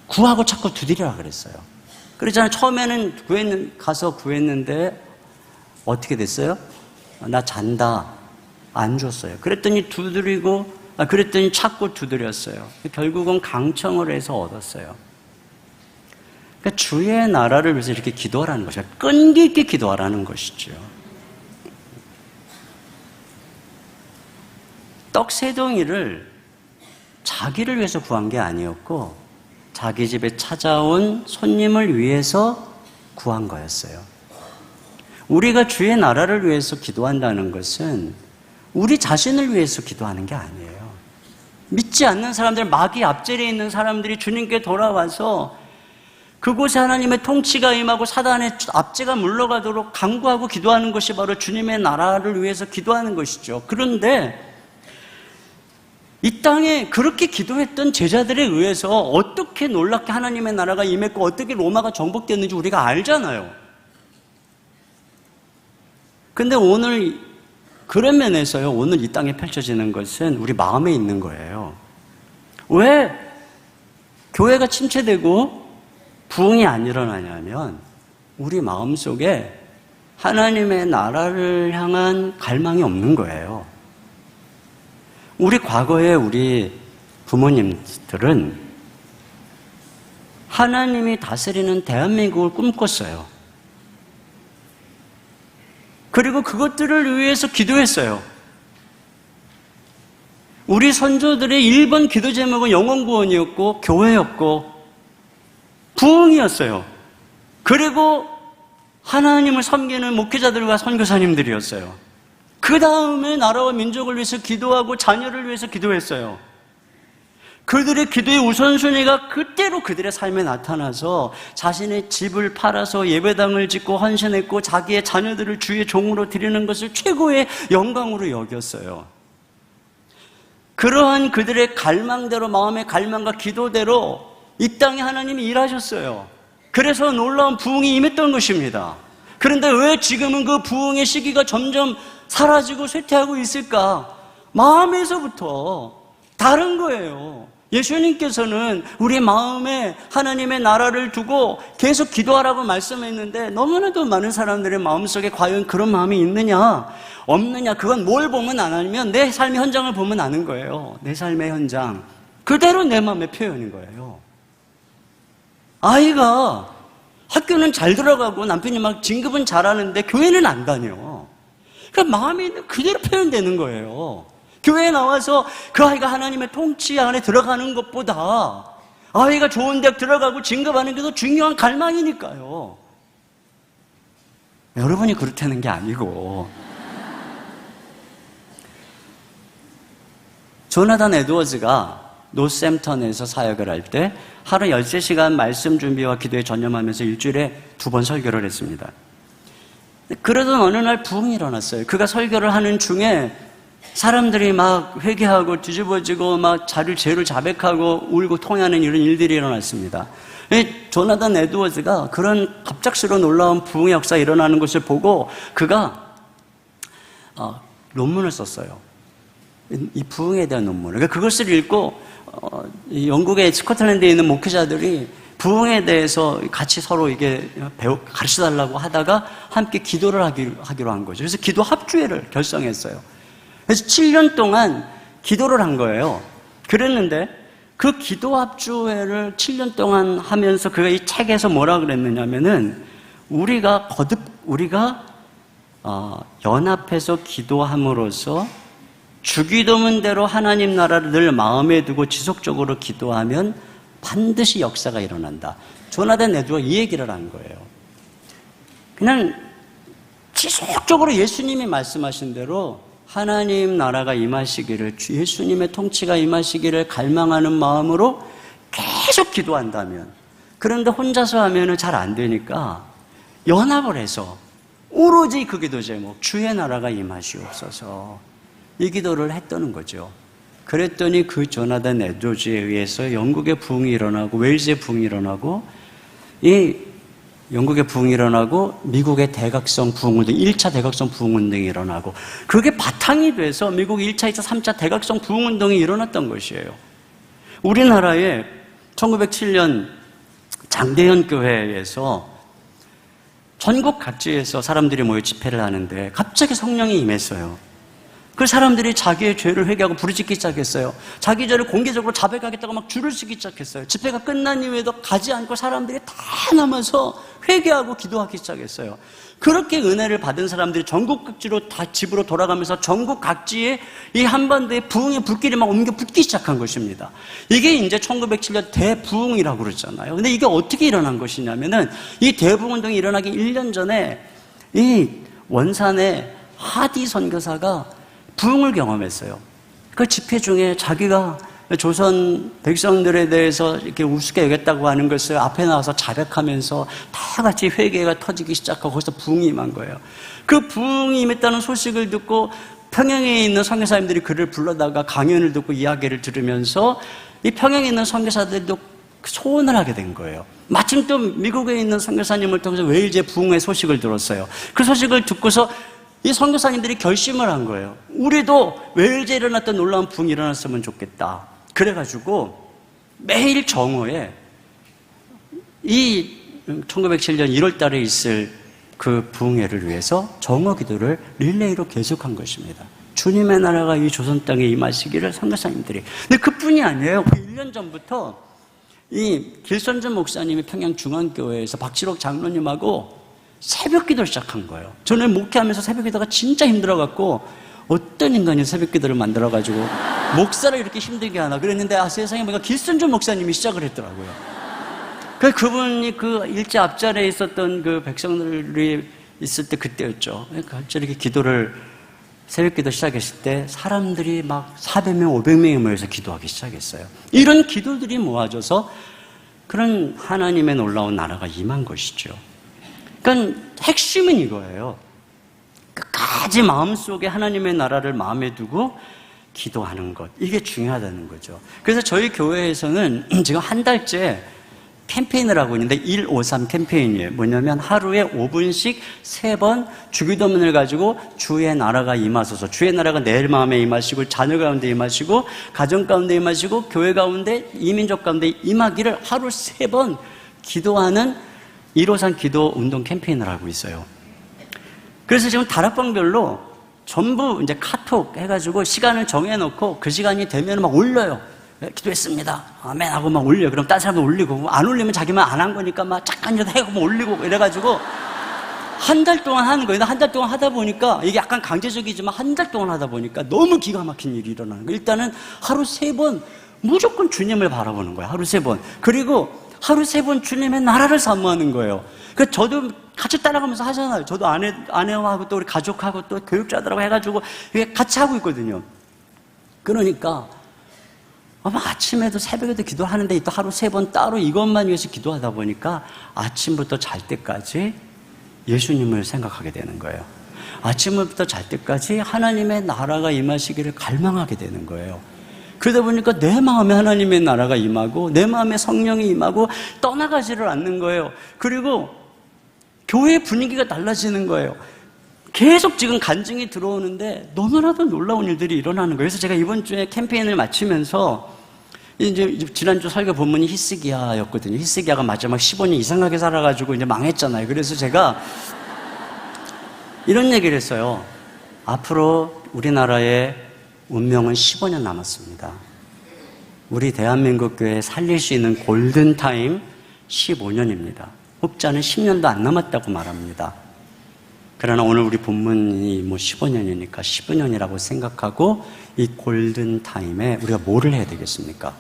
구하고 찾고 두드리라 그랬어요. 그러잖아요. 처음에는 가서 구했는데 어떻게 됐어요? 나 잔다. 안 줬어요. 그랬더니 그랬더니 찾고 두드렸어요. 결국은 강청을 해서 얻었어요. 그러니까 주의 나라를 위해서 이렇게 기도하라는 것이죠. 끈기 있게 기도하라는 것이죠. 떡 세 덩이를 자기를 위해서 구한 게 아니었고 자기 집에 찾아온 손님을 위해서 구한 거였어요. 우리가 주의 나라를 위해서 기도한다는 것은 우리 자신을 위해서 기도하는 게 아니에요. 믿지 않는 사람들, 마귀 앞자리에 있는 사람들이 주님께 돌아와서 그곳에 하나님의 통치가 임하고 사단의 압제가 물러가도록 간구하고 기도하는 것이 바로 주님의 나라를 위해서 기도하는 것이죠. 그런데 이 땅에 그렇게 기도했던 제자들에 의해서 어떻게 놀랍게 하나님의 나라가 임했고 어떻게 로마가 정복됐는지 우리가 알잖아요. 근데 오늘 그런 면에서요, 오늘 이 땅에 펼쳐지는 것은 우리 마음에 있는 거예요. 왜 교회가 침체되고 부흥이 안 일어나냐면 우리 마음속에 하나님의 나라를 향한 갈망이 없는 거예요. 우리 과거에 우리 부모님들은 하나님이 다스리는 대한민국을 꿈꿨어요. 그리고 그것들을 위해서 기도했어요. 우리 선조들의 1번 기도 제목은 영혼구원이었고 교회였고 부흥이었어요. 그리고 하나님을 섬기는 목회자들과 선교사님들이었어요. 그 다음에 나라와 민족을 위해서 기도하고 자녀를 위해서 기도했어요. 그들의 기도의 우선순위가 그때로 그들의 삶에 나타나서 자신의 집을 팔아서 예배당을 짓고 헌신했고 자기의 자녀들을 주의 종으로 드리는 것을 최고의 영광으로 여겼어요. 그러한 그들의 갈망대로, 마음의 갈망과 기도대로 이 땅에 하나님이 일하셨어요. 그래서 놀라운 부흥이 임했던 것입니다. 그런데 왜 지금은 그 부흥의 시기가 점점 사라지고 쇠퇴하고 있을까? 마음에서부터 다른 거예요. 예수님께서는 우리 마음에 하나님의 나라를 두고 계속 기도하라고 말씀했는데 너무나도 많은 사람들의 마음속에 과연 그런 마음이 있느냐 없느냐, 그건 뭘 보면 아냐면 내 삶의 현장을 보면 아는 거예요. 내 삶의 현장 그대로 내 마음의 표현인 거예요. 아이가 학교는 잘 들어가고 남편이 막 진급은 잘하는데 교회는 안 다녀. 그러니까 마음이 그대로 표현되는 거예요. 교회에 나와서 그 아이가 하나님의 통치 안에 들어가는 것보다 아이가 좋은 대학 들어가고 진급하는 게 더 중요한 갈망이니까요. 여러분이 그렇다는 게 아니고. 조나단 에드워즈가 노샘턴에서 사역을 할 때 하루 13시간 말씀 준비와 기도에 전념하면서 일주일에 2번 설교를 했습니다. 그러던 어느 날 부흥이 일어났어요. 그가 설교를 하는 중에 사람들이 막 회개하고 뒤집어지고 막 죄를 자백하고 울고 통하는 이런 일들이 일어났습니다. 조나단 에드워즈가 그런 갑작스러운 놀라운 부흥의 역사가 일어나는 것을 보고 그가 논문을 썼어요. 이 부흥에 대한 논문을. 그러니까 그것을 읽고 영국의 스코틀랜드에 있는 목회자들이 부흥에 대해서 같이 서로 이게 가르쳐 달라고 하다가 함께 기도를 하기로 한 거죠. 그래서 기도 합주회를 결성했어요. 그래서 7년 동안 기도를 한 거예요. 그랬는데 그 기도 합주회를 7년 동안 하면서 그가 이 책에서 뭐라 그랬느냐면은 우리가 연합해서 기도함으로써 주기도문대로 하나님 나라를 늘 마음에 두고 지속적으로 기도하면 반드시 역사가 일어난다. 조나단 에드워드가 이 얘기를 한 거예요. 그냥 지속적으로 예수님이 말씀하신 대로 하나님 나라가 임하시기를, 예수님의 통치가 임하시기를 갈망하는 마음으로 계속 기도한다면, 그런데 혼자서 하면은 잘 안 되니까 연합을 해서 오로지 그 기도 제목, 주의 나라가 임하시옵소서, 이 기도를 했다는 거죠. 그랬더니 그 조나단 에드워즈에 의해서 영국의 부흥이 일어나고, 웨일즈의 부흥이 일어나고, 이 영국의 부흥이 일어나고, 미국의 대각성 부흥운동, 1차 대각성 부흥운동이 일어나고, 그게 바탕이 돼서 미국 1차, 2차, 3차 대각성 부흥운동이 일어났던 것이에요. 우리나라에 1907년 장대현 교회에서 전국 각지에서 사람들이 모여 집회를 하는데 갑자기 성령이 임했어요. 그 사람들이 자기의 죄를 회개하고 부르짖기 시작했어요. 자기 죄를 공개적으로 자백하겠다고 막 줄을 서기 시작했어요. 집회가 끝난 이후에도 가지 않고 사람들이 다 남아서 회개하고 기도하기 시작했어요. 그렇게 은혜를 받은 사람들이 전국 각지로 다 집으로 돌아가면서 전국 각지에 이 한반도에 부흥의 불길이 막 옮겨 붙기 시작한 것입니다. 이게 이제 1907년 대부흥이라고 그러잖아요. 근데 이게 어떻게 일어난 것이냐면은, 이 대부흥운동이 일어나기 1년 전에 이 원산의 하디 선교사가 부흥을 경험했어요. 그 집회 중에 자기가 조선 백성들에 대해서 이렇게 우습게 여겼다고 하는 것을 앞에 나와서 자백하면서 다 같이 회개가 터지기 시작하고 거기서 부흥이 임한 거예요. 그 부흥이 임했다는 소식을 듣고 평양에 있는 선교사님들이 그를 불러다가 강연을 듣고 이야기를 들으면서 이 평양에 있는 선교사들도 소원을 하게 된 거예요. 마침 또 미국에 있는 선교사님을 통해서 웨일즈의 부흥의 소식을 들었어요. 그 소식을 듣고서 이 선교사님들이 결심을 한 거예요. 우리도 웨일즈에 일어났던 놀라운 부흥이 일어났으면 좋겠다. 그래가지고 매일 정오에 이 1907년 1월 달에 있을 그 부흥회를 위해서 정오 기도를 릴레이로 계속한 것입니다. 주님의 나라가 이 조선 땅에 임하시기를 선교사님들이. 근데 그뿐이 아니에요. 그 1년 전부터 이 길선전 목사님이 평양중앙교회에서 박지록 장로님하고 새벽 기도를 시작한 거예요. 저는 목회하면서 새벽 기도가 진짜 힘들어갖고, 어떤 인간이 새벽 기도를 만들어가지고 목사를 이렇게 힘들게 하나 그랬는데, 세상에 보니까 길선전 목사님이 시작을 했더라고요. 그분이 그 일제 앞자리에 있었던 그 백성들이 있을 때 그때였죠. 저렇게 기도를, 새벽 기도 시작했을 때 사람들이 막 400명, 500명이 모여서 기도하기 시작했어요. 이런 기도들이 모아져서 그런 하나님의 놀라운 나라가 임한 것이죠. 그러니까 핵심은 이거예요. 끝까지 마음속에 하나님의 나라를 마음에 두고 기도하는 것, 이게 중요하다는 거죠. 그래서 저희 교회에서는 지금 한 달째 캠페인을 하고 있는데, 153 캠페인이에요. 뭐냐면 하루에 5분씩 3번 주기도문을 가지고 주의 나라가 임하소서, 주의 나라가 내 마음에 임하시고, 자녀 가운데 임하시고, 가정 가운데 임하시고, 교회 가운데, 이민족 가운데 임하기를 하루 3번 기도하는 153 기도 운동 캠페인을 하고 있어요. 그래서 지금 다락방별로 전부 이제 카톡 해가지고 시간을 정해놓고 그 시간이 되면 막 올려요. 기도했습니다. 아멘 하고 막 올려요. 그럼 다른 사람도 올리고, 안 올리면 자기만 안 한 거니까 막 잠깐이라도 해고 올리고 이래가지고 한 달 동안 하는 거예요. 한 달 동안 하다 보니까 이게 약간 강제적이지만 한 달 동안 하다 보니까 너무 기가 막힌 일이 일어나는 거예요. 일단은 하루 3번 무조건 주님을 바라보는 거예요. 하루 3번. 그리고 하루 3번 주님의 나라를 사모하는 거예요. 그러니까 저도 같이 따라가면서 하잖아요. 저도 아내하고 또 우리 가족하고 또 교육자들하고 해가지고 이게 같이 하고 있거든요. 그러니까 아마 아침에도 새벽에도 기도하는데 또 하루 3번 따로 이것만 위해서 기도하다 보니까 아침부터 잘 때까지 예수님을 생각하게 되는 거예요. 아침부터 잘 때까지 하나님의 나라가 임하시기를 갈망하게 되는 거예요. 그러다 보니까 내 마음에 하나님의 나라가 임하고 내 마음에 성령이 임하고 떠나가지를 않는 거예요. 그리고 교회 분위기가 달라지는 거예요. 계속 지금 간증이 들어오는데 너무나도 놀라운 일들이 일어나는 거예요. 그래서 제가 이번 주에 캠페인을 마치면서 이제 지난주 설교 본문이 히스기야였거든요. 히스기야가 마지막 15년 이상하게 살아가지고 이제 망했잖아요. 그래서 제가 이런 얘기를 했어요. 앞으로 우리나라의 운명은 15년 남았습니다. 우리 대한민국 교회 살릴 수 있는 골든타임 15년입니다. 혹자는 10년도 안 남았다고 말합니다. 그러나 오늘 우리 본문이 15년이니까 15년이라고 생각하고 이 골든 타임에 우리가 뭐를 해야 되겠습니까?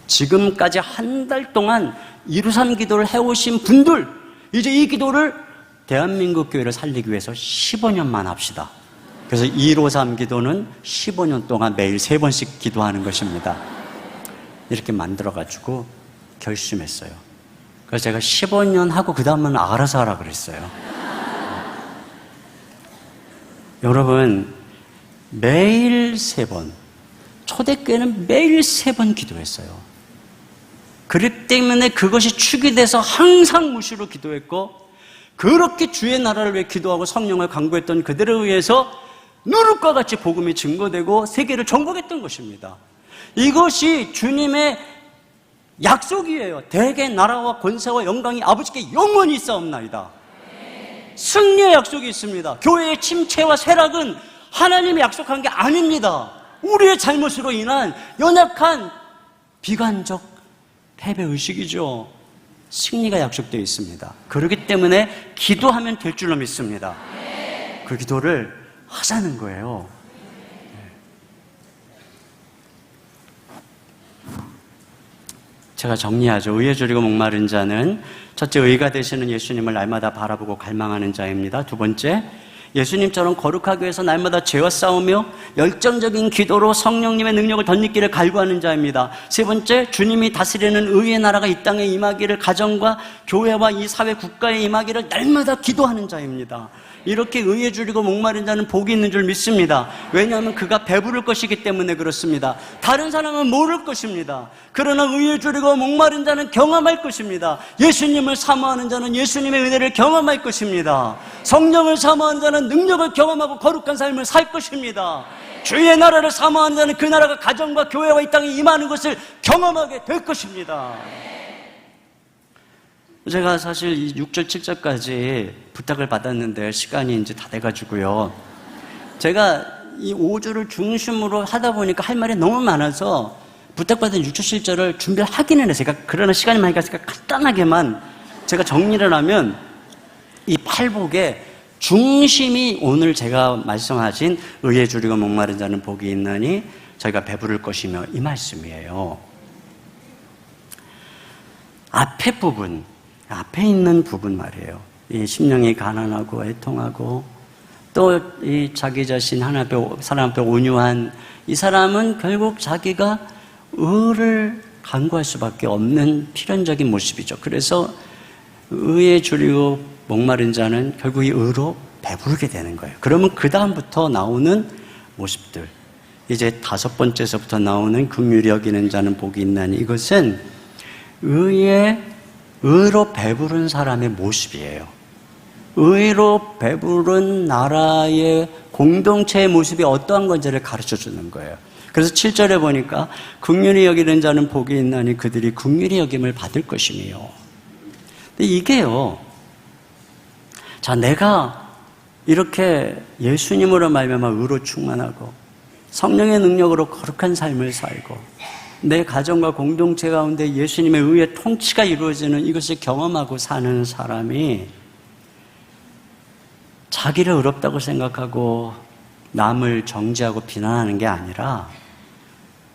지금까지 한 달 동안 123 기도를 해오신 분들, 이제 이 기도를 대한민국 교회를 살리기 위해서 15년만 합시다. 그래서 153 기도는 15년 동안 매일 3번씩 기도하는 것입니다. 이렇게 만들어가지고 결심했어요. 그래서 제가 15년 하고 그 다음은 알아서 하라 그랬어요. 여러분, 매일 3번, 초대교회는 매일 3번 기도했어요. 그렇기 때문에 그것이 축이 돼서 항상 무시로 기도했고, 그렇게 주의 나라를 위해 기도하고 성령을 간구했던 그들에 의해서 누룩과 같이 복음이 증거되고 세계를 정복했던 것입니다. 이것이 주님의 약속이에요. 대개 나라와 권세와 영광이 아버지께 영원히 있사옵나이다. 승리의 약속이 있습니다. 교회의 침체와 쇠락은 하나님이 약속한 게 아닙니다. 우리의 잘못으로 인한 연약한 비관적 패배의식이죠. 승리가 약속되어 있습니다. 그렇기 때문에 기도하면 될 줄로 믿습니다. 그 기도를 하자는 거예요. 제가 정리하죠. 의에 줄이고 목마른 자는 첫째, 의가 되시는 예수님을 날마다 바라보고 갈망하는 자입니다. 두 번째, 예수님처럼 거룩하기 위해서 날마다 죄와 싸우며 열정적인 기도로 성령님의 능력을 덧입기를 갈구하는 자입니다. 세 번째, 주님이 다스리는 의의 나라가 이 땅에 임하기를, 가정과 교회와 이 사회 국가에 임하기를 날마다 기도하는 자입니다. 이렇게 의에 줄이고 목마른 자는 복이 있는 줄 믿습니다. 왜냐하면 그가 배부를 것이기 때문에 그렇습니다. 다른 사람은 모를 것입니다. 그러나 의에 줄이고 목마른 자는 경험할 것입니다. 예수님을 사모하는 자는 예수님의 은혜를 경험할 것입니다. 성령을 사모하는 자는 능력을 경험하고 거룩한 삶을 살 것입니다. 주의 나라를 사모하는 자는 그 나라가 가정과 교회와 이 땅에 임하는 것을 경험하게 될 것입니다. 제가 사실 이 6절, 7절까지 부탁을 받았는데 시간이 이제 다 돼가지고요. 제가 이 5절을 중심으로 하다 보니까 할 말이 너무 많아서 부탁받은 6절, 7절을 준비를 하기는 했어요. 그러나 시간이 많이 갔으니까 간단하게만 제가 정리를 하면 이 팔복의 중심이 오늘 제가 말씀하신 의에 줄이고 목마른 자는 복이 있나니 저희가 배부를 것이며 이 말씀이에요. 앞에 부분, 앞에 있는 부분 말이에요. 이 심령이 가난하고 애통하고 또 이 자기 자신 사람 앞에 온유한 이 사람은 결국 자기가 의를 간구할 수밖에 없는 필연적인 모습이죠. 그래서 의에 줄이고 목마른 자는 결국 이 의로 배부르게 되는 거예요. 그러면 그 다음부터 나오는 모습들, 이제 5번째서부터 나오는 긍휼히 여기는 자는 복이 있나니, 이것은 의로 배부른 사람의 모습이에요. 의로 배부른 나라의 공동체의 모습이 어떠한 건지를 가르쳐 주는 거예요. 그래서 7절에 보니까 긍휼히 여기는 자는 복이 있나니 그들이 긍휼히 여김을 받을 것이며. 근데 이게요, 자, 내가 이렇게 예수님으로 말미암아 의로 충만하고 성령의 능력으로 거룩한 삶을 살고 내 가정과 공동체 가운데 예수님의 의의 통치가 이루어지는 이것을 경험하고 사는 사람이 자기를 의롭다고 생각하고 남을 정죄하고 비난하는 게 아니라,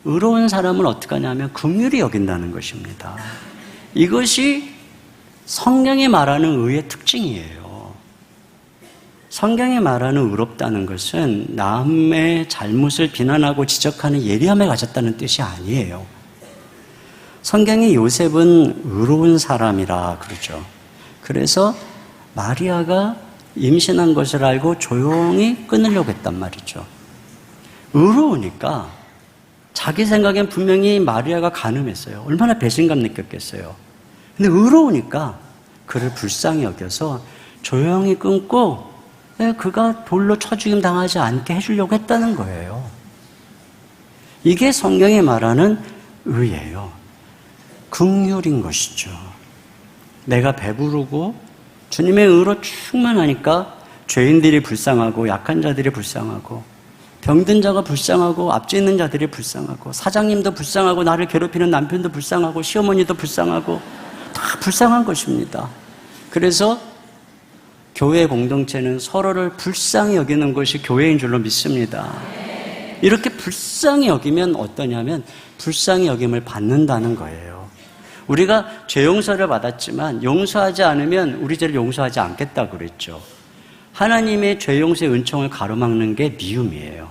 의로운 사람은 어떻게 하냐면 긍휼히 여긴다는 것입니다. 이것이 성경이 말하는 의의 특징이에요. 성경이 말하는 의롭다는 것은 남의 잘못을 비난하고 지적하는 예리함을 가졌다는 뜻이 아니에요. 성경이 요셉은 의로운 사람이라 그러죠. 그래서 마리아가 임신한 것을 알고 조용히 끊으려고 했단 말이죠. 의로우니까 자기 생각엔 분명히 마리아가 간음했어요. 얼마나 배신감 느꼈겠어요. 근데 의로우니까 그를 불쌍히 여겨서 조용히 끊고 그가 돌로 쳐 죽임 당하지 않게 해주려고 했다는 거예요. 이게 성경이 말하는 의예요. 긍휼인 것이죠. 내가 배부르고 주님의 의로 충만하니까 죄인들이 불쌍하고 약한 자들이 불쌍하고 병든 자가 불쌍하고 앞져 있는 자들이 불쌍하고 사장님도 불쌍하고 나를 괴롭히는 남편도 불쌍하고 시어머니도 불쌍하고 다 불쌍한 것입니다. 그래서 교회 공동체는 서로를 불쌍히 여기는 것이 교회인 줄로 믿습니다. 이렇게 불쌍히 여기면 어떠냐면 불쌍히 여김을 받는다는 거예요. 우리가 죄 용서를 받았지만 용서하지 않으면 우리 죄를 용서하지 않겠다고 그랬죠. 하나님의 죄 용서의 은총을 가로막는 게 미움이에요.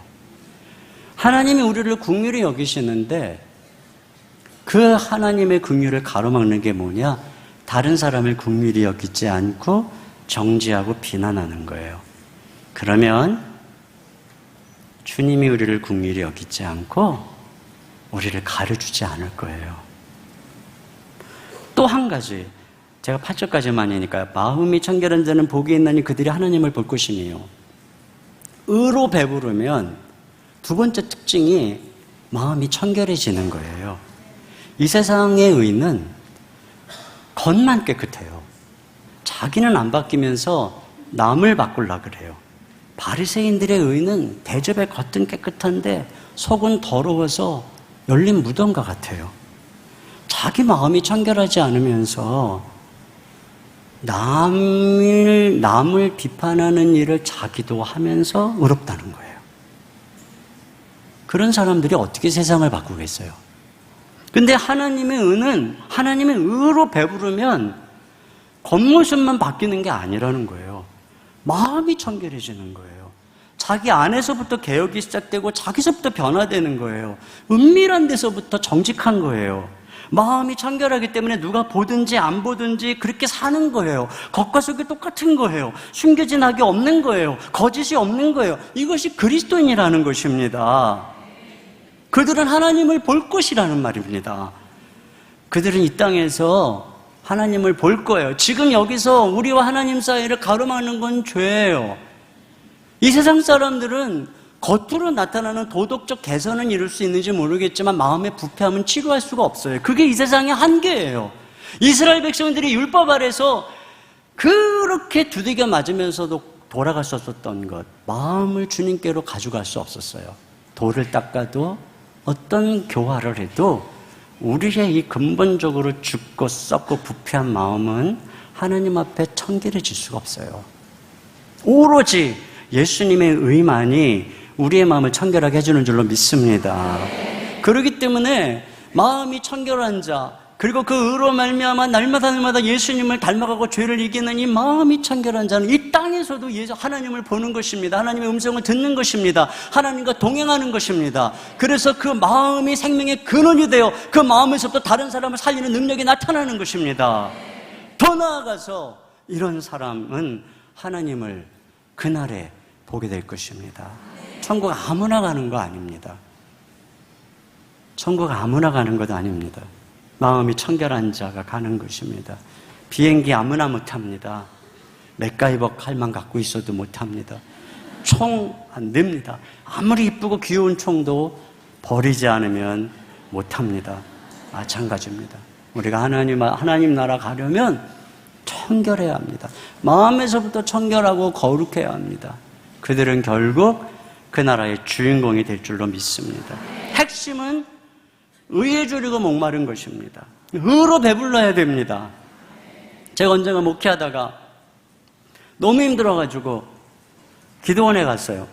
하나님이 우리를 긍휼히 여기시는데 그 하나님의 긍휼을 가로막는 게 뭐냐? 다른 사람을 긍휼히 여기지 않고 정죄하고 비난하는 거예요. 그러면 주님이 우리를 긍휼히 여기지 않고 우리를 가르치지 않을 거예요. 또 한 가지, 제가 8절까지만이니까 마음이 청결한 자는 복이 있나니 그들이 하나님을 볼 것이니요. 의로 배부르면 두 번째 특징이 마음이 청결해지는 거예요. 이 세상의 의는 겉만 깨끗해요. 자기는 안 바뀌면서 남을 바꾸려고 그래요. 바리새인들의 의는 대접의 겉은 깨끗한데 속은 더러워서 열린 무덤과 같아요. 자기 마음이 청결하지 않으면서 남을 비판하는 일을 자기도 하면서 의롭다는 거예요. 그런 사람들이 어떻게 세상을 바꾸겠어요? 근데 하나님의 의는 하나님의 의로 배부르면 겉모습만 바뀌는 게 아니라는 거예요. 마음이 청결해지는 거예요. 자기 안에서부터 개혁이 시작되고 자기서부터 변화되는 거예요. 은밀한 데서부터 정직한 거예요. 마음이 청결하기 때문에 누가 보든지 안 보든지 그렇게 사는 거예요. 겉과 속이 똑같은 거예요. 숨겨진 악이 없는 거예요. 거짓이 없는 거예요. 이것이 그리스도인이라는 것입니다. 그들은 하나님을 볼 것이라는 말입니다. 그들은 이 땅에서 하나님을 볼 거예요. 지금 여기서 우리와 하나님 사이를 가로막는 건 죄예요. 이 세상 사람들은 겉으로 나타나는 도덕적 개선은 이룰 수 있는지 모르겠지만 마음의 부패함은 치료할 수가 없어요. 그게 이 세상의 한계예요. 이스라엘 백성들이 율법 아래서 그렇게 두들겨 맞으면서도 돌아갈 수 없었던 것, 마음을 주님께로 가져갈 수 없었어요. 돌을 닦아도 어떤 교화를 해도 우리의 이 근본적으로 죽고 썩고 부패한 마음은 하나님 앞에 청결해질 수가 없어요. 오로지 예수님의 의만이 우리의 마음을 청결하게 해주는 줄로 믿습니다. 그렇기 때문에 마음이 청결한 자, 그리고 그 의로 말미암아 날마다 예수님을 닮아가고 죄를 이기는 이 마음이 청결한 자는 이 땅에서도 하나님을 보는 것입니다. 하나님의 음성을 듣는 것입니다. 하나님과 동행하는 것입니다. 그래서 그 마음이 생명의 근원이 되어 그 마음에서부터 다른 사람을 살리는 능력이 나타나는 것입니다. 더 나아가서 이런 사람은 하나님을 그날에 보게 될 것입니다. 천국 아무나 가는 거 아닙니다. 천국 아무나 가는 것도 아닙니다. 마음이 청결한 자가 가는 것입니다. 비행기 아무나 못합니다. 맥가이버 칼만 갖고 있어도 못합니다. 총 안 됩니다. 아무리 이쁘고 귀여운 총도 버리지 않으면 못합니다. 마찬가지입니다. 우리가 하나님 나라 가려면 청결해야 합니다. 마음에서부터 청결하고 거룩해야 합니다. 그들은 결국 그 나라의 주인공이 될 줄로 믿습니다. 핵심은 의에 줄이고 목마른 것입니다. 의로 배불러야 됩니다. 제가 언젠가 목회하다가 너무 힘들어가지고 기도원에 갔어요.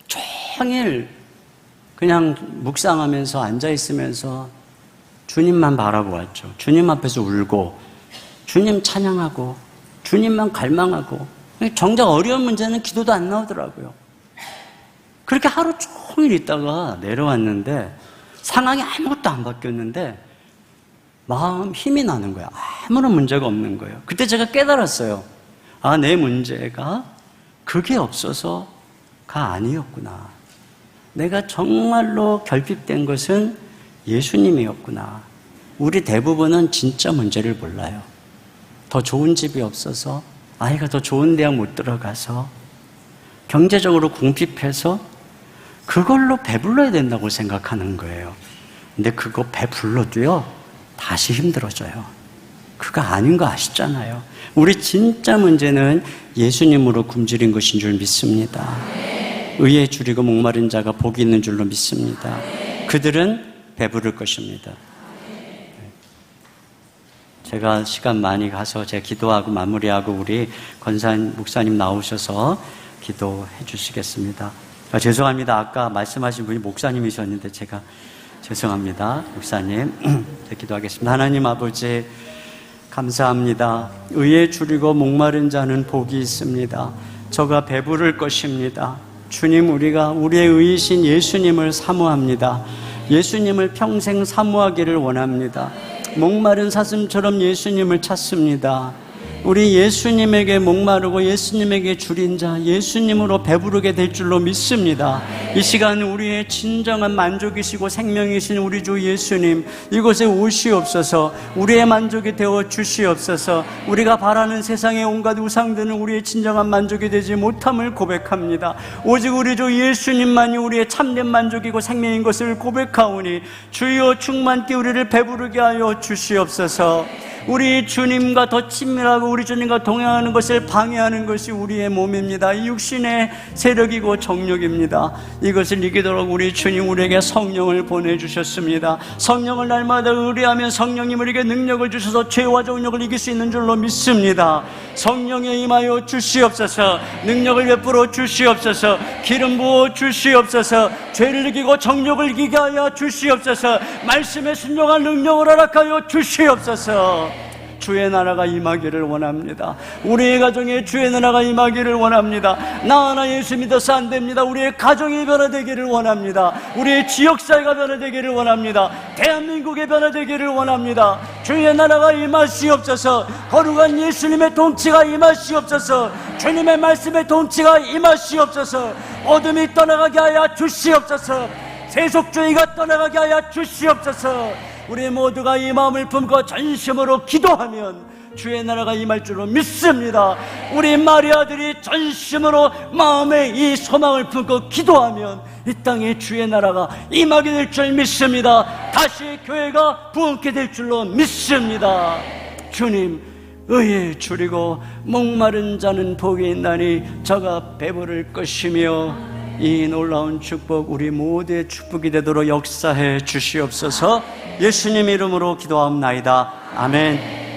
종일 그냥 묵상하면서 앉아있으면서 주님만 바라보았죠. 주님 앞에서 울고 주님 찬양하고 주님만 갈망하고 정작 어려운 문제는 기도도 안 나오더라고요. 그렇게 하루 종일 있다가 내려왔는데 상황이 아무것도 안 바뀌었는데 마음 힘이 나는 거예요. 아무런 문제가 없는 거예요. 그때 제가 깨달았어요. 아, 내 문제가 그게 없어서가 아니었구나. 내가 정말로 결핍된 것은 예수님이었구나. 우리 대부분은 진짜 문제를 몰라요. 더 좋은 집이 없어서, 아이가 더 좋은 대학 못 들어가서, 경제적으로 궁핍해서 그걸로 배불러야 된다고 생각하는 거예요. 근데 그거 배불러도요, 다시 힘들어져요. 그거 아닌 거 아시잖아요. 우리 진짜 문제는 예수님으로 굶주린 것인 줄 믿습니다. 의에 줄이고 목마른 자가 복이 있는 줄로 믿습니다. 그들은 배부를 것입니다. 제가 시간 많이 가서 제가 기도하고 마무리하고 우리 권사님, 목사님 나오셔서 기도해 주시겠습니다. 죄송합니다. 아까 말씀하신 분이 목사님이셨는데 제가 죄송합니다. 목사님, 기도하겠습니다. 하나님 아버지, 감사합니다. 의에 줄이고 목마른 자는 복이 있습니다. 저가 배부를 것입니다. 주님, 우리가 우리의 의이신 예수님을 사모합니다. 예수님을 평생 사모하기를 원합니다. 목마른 사슴처럼 예수님을 찾습니다. 우리 예수님에게 목마르고 예수님에게 줄인 자, 예수님으로 배부르게 될 줄로 믿습니다. 이 시간 우리의 진정한 만족이시고 생명이신 우리 주 예수님, 이곳에 오시옵소서. 우리의 만족이 되어 주시옵소서. 우리가 바라는 세상의 온갖 우상들은 우리의 진정한 만족이 되지 못함을 고백합니다. 오직 우리 주 예수님만이 우리의 참된 만족이고 생명인 것을 고백하오니 주여 충만케 우리를 배부르게 하여 주시옵소서. 우리 주님과 더 친밀하고 우리 주님과 동행하는 것을 방해하는 것이 우리의 몸입니다. 이 육신의 세력이고 정욕입니다. 이것을 이기도록 우리 주님 우리에게 성령을 보내주셨습니다. 성령을 날마다 의뢰하면 성령님 우리에게 능력을 주셔서 죄와 정욕을 이길 수 있는 줄로 믿습니다. 성령에 임하여 주시옵소서. 능력을 베풀어 주시옵소서. 기름 부어 주시옵소서. 죄를 이기고 정욕을 이기게 하여 주시옵소서. 말씀에 순종한 능력을 허락하여 주시옵소서. 주의 나라가 임하기를 원합니다. 우리의 가정에 주의 나라가 임하기를 원합니다. 나 하나 예수 믿어서 안 됩니다. 우리의 가정이 변화되기를 원합니다. 우리의 지역사회가 변화되기를 원합니다. 대한민국이 변화되기를 원합니다. 주의 나라가 임하시옵소서. 거룩한 예수님의 통치가 임하시옵소서. 주님의 말씀의 통치가 임하시옵소서. 어둠이 떠나가게 하여 주시옵소서. 세속주의가 떠나가게 하여 주시옵소서. 우리 모두가 이 마음을 품고 전심으로 기도하면 주의 나라가 임할 줄로 믿습니다. 우리 마리아들이 전심으로 마음에 이 소망을 품고 기도하면 이 땅에 주의 나라가 임하게 될 줄 믿습니다. 다시 교회가 부흥케 될 줄로 믿습니다. 주님, 의에 줄이고 목마른 자는 복이 있나니 저가 배부를 것이며 이 놀라운 축복 우리 모두의 축복이 되도록 역사해 주시옵소서. 예수님 이름으로 기도하옵나이다. 아멘.